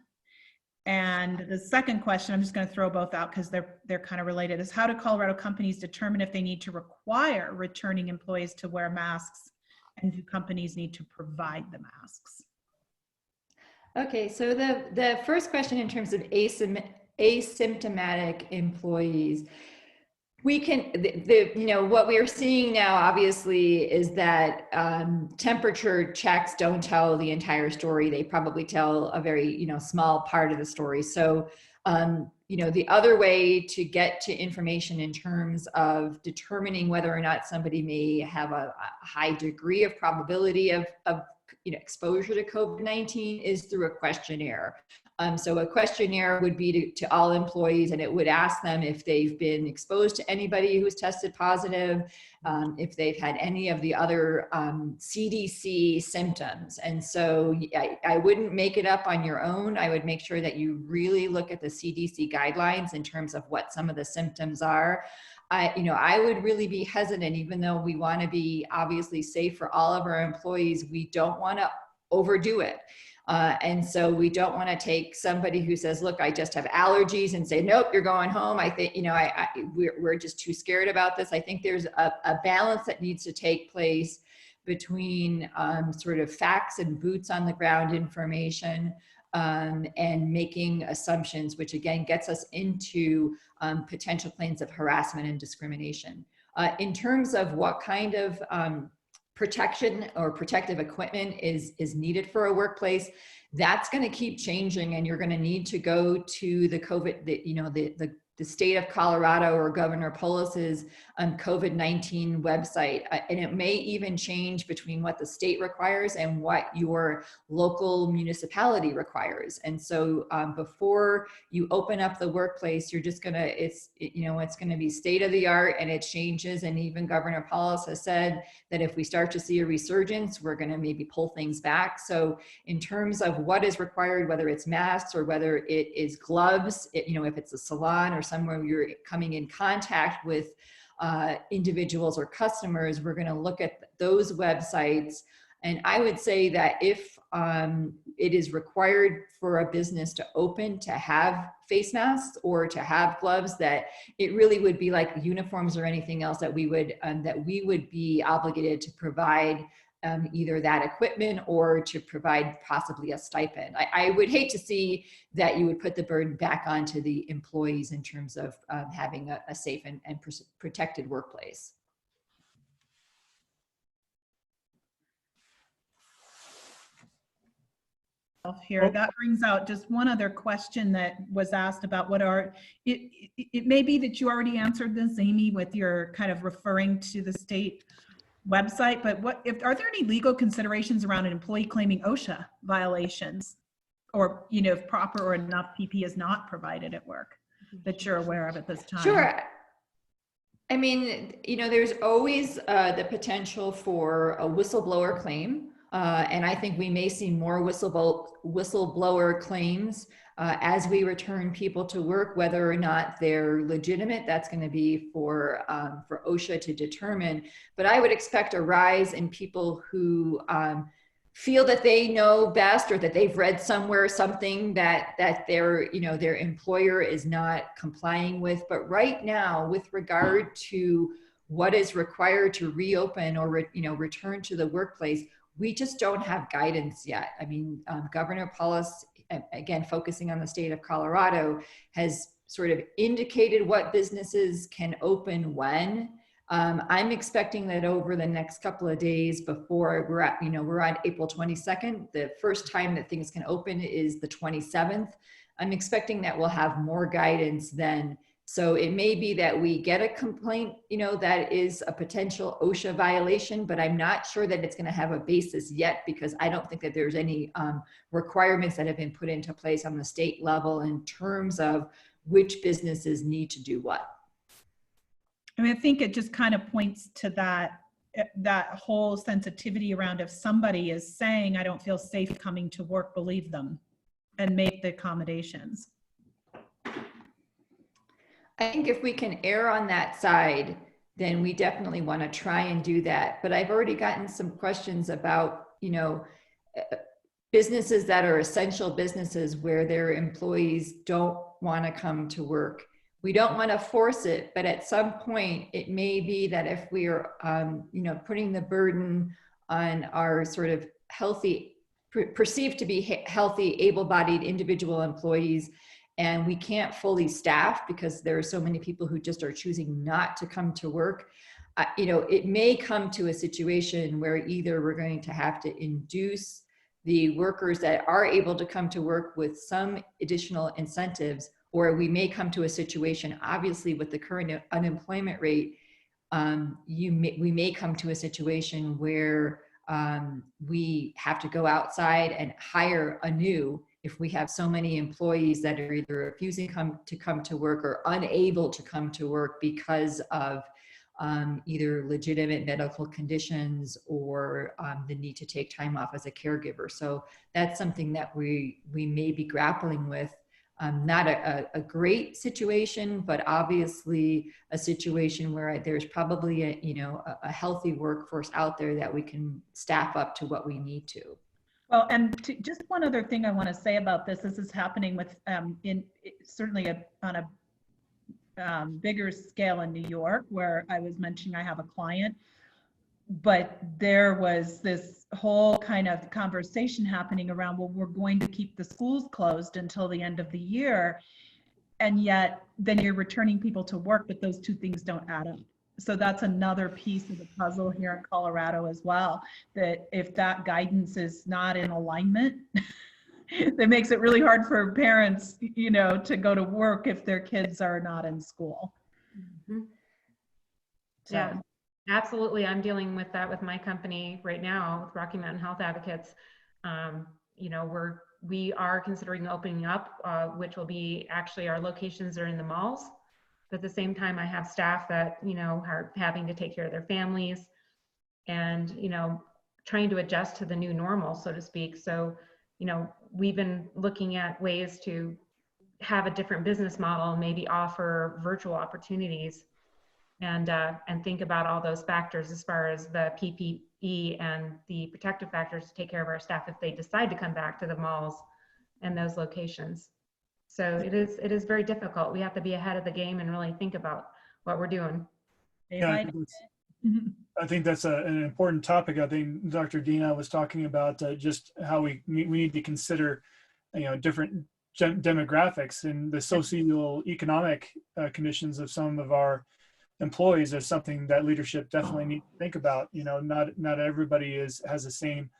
D: And the second question, I'm just going to throw both out because they're kind of related, is how do Colorado companies determine if they need to require returning employees to wear masks, and do companies need to provide the masks?
G: Okay, so the first question in terms of asymptomatic employees, we can, what we are seeing now, obviously, is that temperature checks don't tell the entire story. They probably tell a very, small part of the story. So, the other way to get to information in terms of determining whether or not somebody may have a high degree of probability of exposure to COVID-19 is through a questionnaire. So a questionnaire would be to all employees, and it would ask them if they've been exposed to anybody who's tested positive, if they've had any of the other CDC symptoms. And so I wouldn't make it up on your own. I would make sure that you really look at the CDC guidelines in terms of what some of the symptoms are. I would really be hesitant, even though we want to be obviously safe for all of our employees, we don't want to overdo it. And so we don't want to take somebody who says, look, I just have allergies, and say, nope, you're going home. I think, we're just too scared about this. I think there's a balance that needs to take place between sort of facts and boots on the ground information and making assumptions, which again gets us into potential claims of harassment and discrimination. In terms of what kind of protection or protective equipment is needed for a workplace, that's going to keep changing, and you're going to need to go to the COVID, the state of Colorado or Governor Polis's COVID-19 website. And it may even change between what the state requires and what your local municipality requires. And so before you open up the workplace, you're just gonna, it's gonna be state of the art, and it changes. And even Governor Polis has said that if we start to see a resurgence, we're gonna maybe pull things back. So in terms of what is required, whether it's masks or whether it is gloves, if it's a salon or somewhere you're coming in contact with individuals or customers, we're going to look at those websites. And I would say that if it is required for a business to open to have face masks or to have gloves, that it really would be like uniforms or anything else that we would be obligated to provide either that equipment or to provide possibly a stipend. I would hate to see that you would put the burden back onto the employees in terms of having a safe and protected workplace.
D: Here, that brings out just one other question that was asked about what are, it may be that you already answered this, Amy, with your kind of referring to the state website, but are there any legal considerations around an employee claiming OSHA violations, or if proper or enough PPE is not provided at work that you're aware of at this time?
G: Sure. I mean, there's always the potential for a whistleblower claim, and I think we may see more whistleblower claims as we return people to work, whether or not they're legitimate. That's going to be for OSHA to determine. But I would expect a rise in people who feel that they know best, or that they've read somewhere something that their employer is not complying with. But right now, with regard to what is required to reopen or return to the workplace, we just don't have guidance yet. I mean, Governor Polis, again, focusing on the state of Colorado, has sort of indicated what businesses can open when. I'm expecting that over the next couple of days before we're on April 22nd, the first time that things can open is the 27th. I'm expecting that we'll have more guidance then. So it may be that we get a complaint, that is a potential OSHA violation, but I'm not sure that it's going to have a basis yet, because I don't think that there's any requirements that have been put into place on the state level in terms of which businesses need to do what.
D: I mean, I think it just kind of points to that whole sensitivity around, if somebody is saying, I don't feel safe coming to work, believe them and make the accommodations.
G: I think if we can err on that side, then we definitely want to try and do that. But I've already gotten some questions about, businesses that are essential businesses where their employees don't want to come to work. We don't want to force it, but at some point it may be that if we are, putting the burden on our sort of healthy, perceived to be healthy, able-bodied individual employees, and we can't fully staff because there are so many people who just are choosing not to come to work, it may come to a situation where either we're going to have to induce the workers that are able to come to work with some additional incentives, or we may come to a situation, obviously with the current unemployment rate, we may come to a situation where we have to go outside and hire anew if we have so many employees that are either refusing to come to work or unable to come to work because of either legitimate medical conditions or the need to take time off as a caregiver. So that's something that we may be grappling with. Not a great situation, but obviously a situation where there's probably a healthy workforce out there that we can staff up to what we need to.
D: Well, and just one other thing I want to say about this is happening with certainly on a bigger scale in New York, where I was mentioning I have a client, but there was this whole kind of conversation happening around, well, we're going to keep the schools closed until the end of the year. And yet then you're returning people to work, but those two things don't add up. So that's another piece of the puzzle here in Colorado as well, that if that guidance is not in alignment, that makes it really hard for parents, to go to work if their kids are not in school.
A: Mm-hmm.
D: So.
A: Yeah. Absolutely. I'm dealing with that with my company right now, with Rocky Mountain Health Advocates. We are considering opening up, which will be actually our locations are in the malls. But at the same time, I have staff that, are having to take care of their families and, trying to adjust to the new normal, so to speak. So, we've been looking at ways to have a different business model, maybe offer virtual opportunities. And think about all those factors as far as the PPE and the protective factors to take care of our staff if they decide to come back to the malls and those locations. So it is very difficult. We have to be ahead of the game and really think about what we're doing.
C: Yeah, I think that's an important topic. I think Dr. Dena was talking about just how we need to consider, different demographics and the socioeconomic conditions of some of our employees is something that leadership definitely needs to think about. Not everybody has the same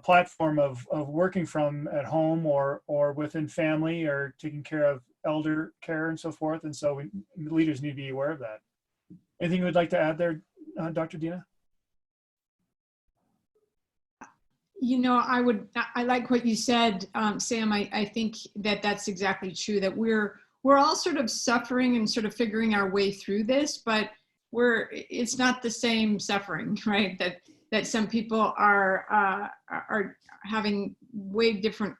C: platform of working from at home or within family or taking care of elder care and so forth. And so leaders need to be aware of that. Anything you would like to add there, Dr. Dena?
E: I like what you said, Sam. I think that's exactly true, that we're all sort of suffering and sort of figuring our way through this, but it's not the same suffering, right? That some people are having way different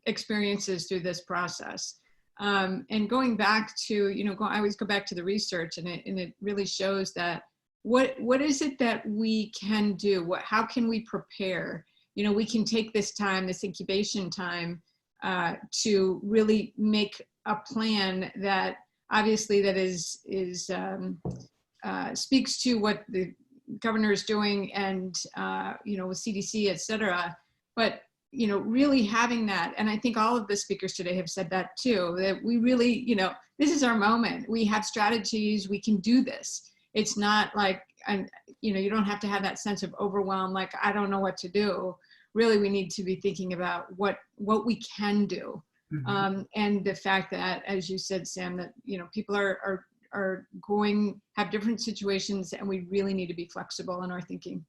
E: experiences through this process. And going back to, I always go back to the research, and it really shows that what is it that we can do? How can we prepare? We can take this time, this incubation time, to really make a plan that obviously that speaks to what the governor is doing and with CDC, et cetera, but really having that. And I think all of the speakers today have said that too, that we really, this is our moment. We have strategies, we can do this. It's not like, you don't have to have that sense of overwhelm, like, I don't know what to do. Really, we need to be thinking about what we can do. Mm-hmm. And the fact that, as you said, Sam, that, people are have different situations, and we really need to be flexible in our thinking.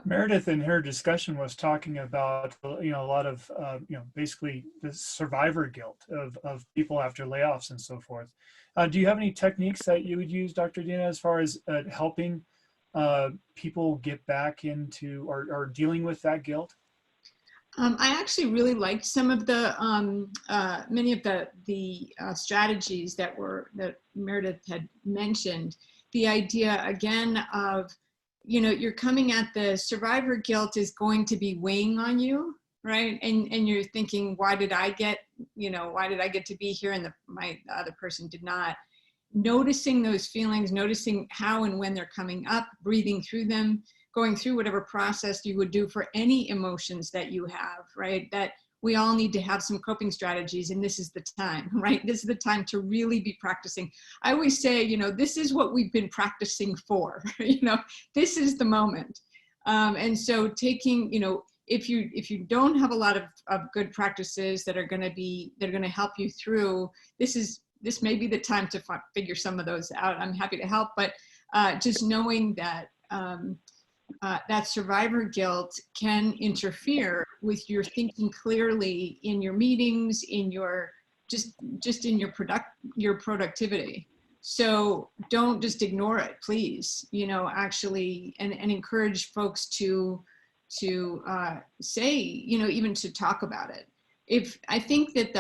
C: Meredith in her discussion was talking about, a lot of, basically the survivor guilt of people after layoffs and so forth. Do you have any techniques that you would use, Dr. Dena, as far as helping people get back into or dealing with that guilt?
E: I actually really liked some of the many of the strategies that Meredith had mentioned. The idea again of, you're coming at the survivor guilt is going to be weighing on you, right? And you're thinking, why did I get to be here and the other person did not? Noticing those feelings, noticing how and when they're coming up, breathing through them, going through whatever process you would do for any emotions that you have, right? That we all need to have some coping strategies, and this is the time, right? This is the time to really be practicing. I always say, this is what we've been practicing for, this is the moment. And so taking, if you don't have a lot of good practices that are going to help you through, this may be the time to figure some of those out. I'm happy to help, but just knowing that that survivor guilt can interfere with your thinking clearly in your meetings, in your just in your productivity. So don't just ignore it, please. You know, actually, and encourage folks to say, you know, even to talk about it. If I think that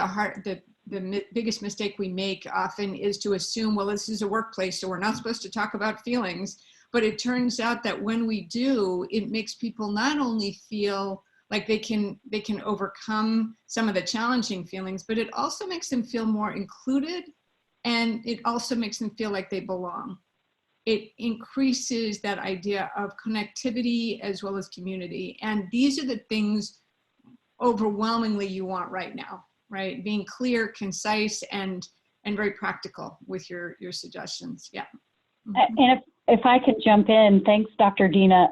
E: the biggest mistake we make often is to assume, well, this is a workplace, so we're not supposed to talk about feelings. But it turns out that when we do, it makes people not only feel like they can overcome some of the challenging feelings, but it also makes them feel more included, and it also makes them feel like they belong. It increases that idea of connectivity as well as community. And these are the things overwhelmingly you want right now, right? Being clear, concise, and very practical with your suggestions. Yeah.
F: And if I could jump in, thanks, Dr. Dena.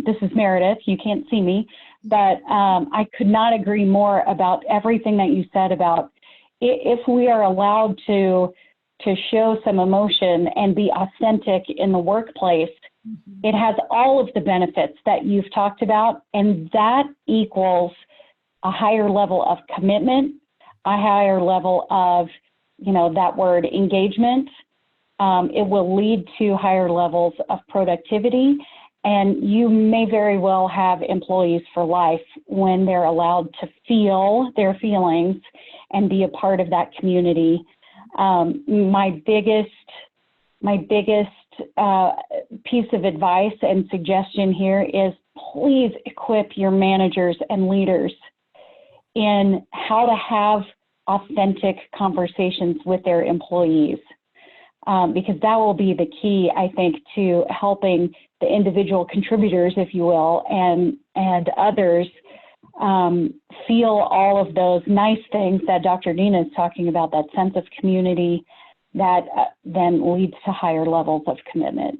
F: This is Meredith. You can't see me, but I could not agree more about everything that you said about if we are allowed to show some emotion and be authentic in the workplace, it has all of the benefits that you've talked about, and that equals a higher level of commitment, a higher level of, you know, that word engagement. It will lead to higher levels of productivity, and you may very well have employees for life when they're allowed to feel their feelings and be a part of that community. My biggest piece of advice and suggestion here is please equip your managers and leaders in how to have authentic conversations with their employees. Because that will be the key, I think, to helping the individual contributors, if you will, and others feel all of those nice things that Dr. Dena is talking about, that sense of community that then leads to higher levels of commitment.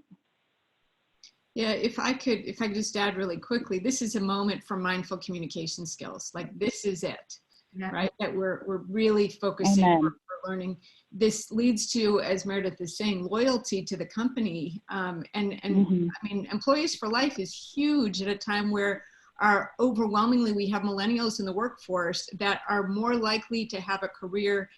E: Yeah, if I could just add really quickly, this is a moment for mindful communication skills. Like, this is it, right? That we're really focusing on learning. This leads to, as Meredith is saying, loyalty to the company. I mean, employees for life is huge at a time where overwhelmingly we have millennials in the workforce that are more likely to have a career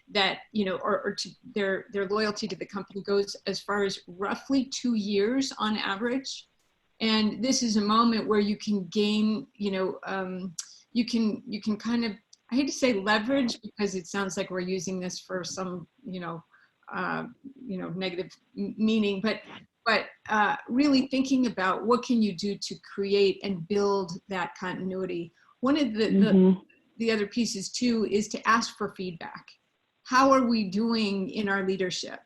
E: that, you know, or to their loyalty to the company goes as far as roughly 2 years on average. And this is a moment where you can gain, you know, you can kind of, I hate to say leverage because it sounds like we're using this for some, negative meaning, but really thinking about what can you do to create and build that continuity. One of the other pieces too is to ask for feedback. How are we doing in our leadership?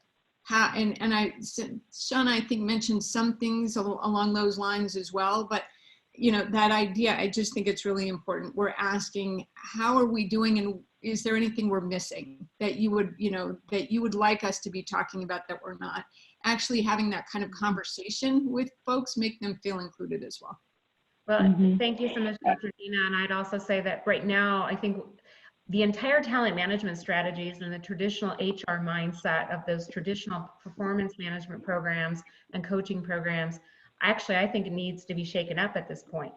E: Shawna, I think, mentioned some things along those lines as well, but you know, that idea, I just think it's really important. We're asking, how are we doing, and is there anything we're missing that you would like us to be talking about that we're not? Actually having that kind of conversation with folks, make them feel included as well.
A: Well, thank you so much, Dr. Dena. And I'd also say that right now, I think the entire talent management strategies and the traditional HR mindset of those traditional performance management programs and coaching programs, actually, I think it needs to be shaken up at this point.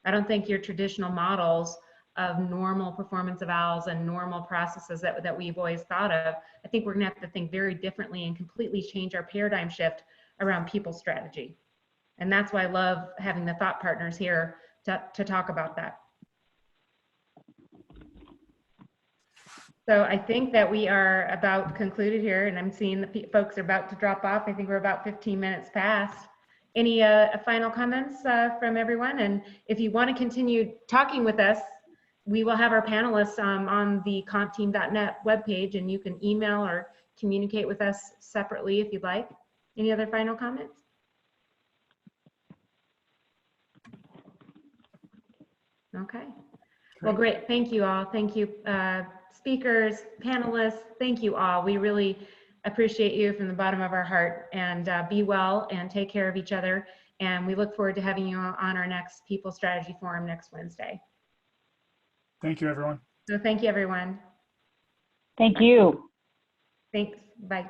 A: I don't think your traditional models of normal performance evals and normal processes that we've always thought of, I think we're gonna have to think very differently and completely change our paradigm shift around people strategy. And that's why I love having the thought partners here to talk about that. So I think that we are about concluded here, and I'm seeing the folks are about to drop off. I think we're about 15 minutes past. Any final comments from everyone? And if you want to continue talking with us, we will have our panelists on the compteam.net webpage, and you can email or communicate with us separately if you'd like. Any other final comments? Okay. Well, great. Thank you all. Thank you, speakers, panelists. Thank you all. We really appreciate you from the bottom of our heart, and be well and take care of each other. And we look forward to having you on our next People Strategy Forum next Wednesday.
C: Thank you, everyone.
A: So thank you, everyone.
F: Thank you.
A: Thanks. Bye.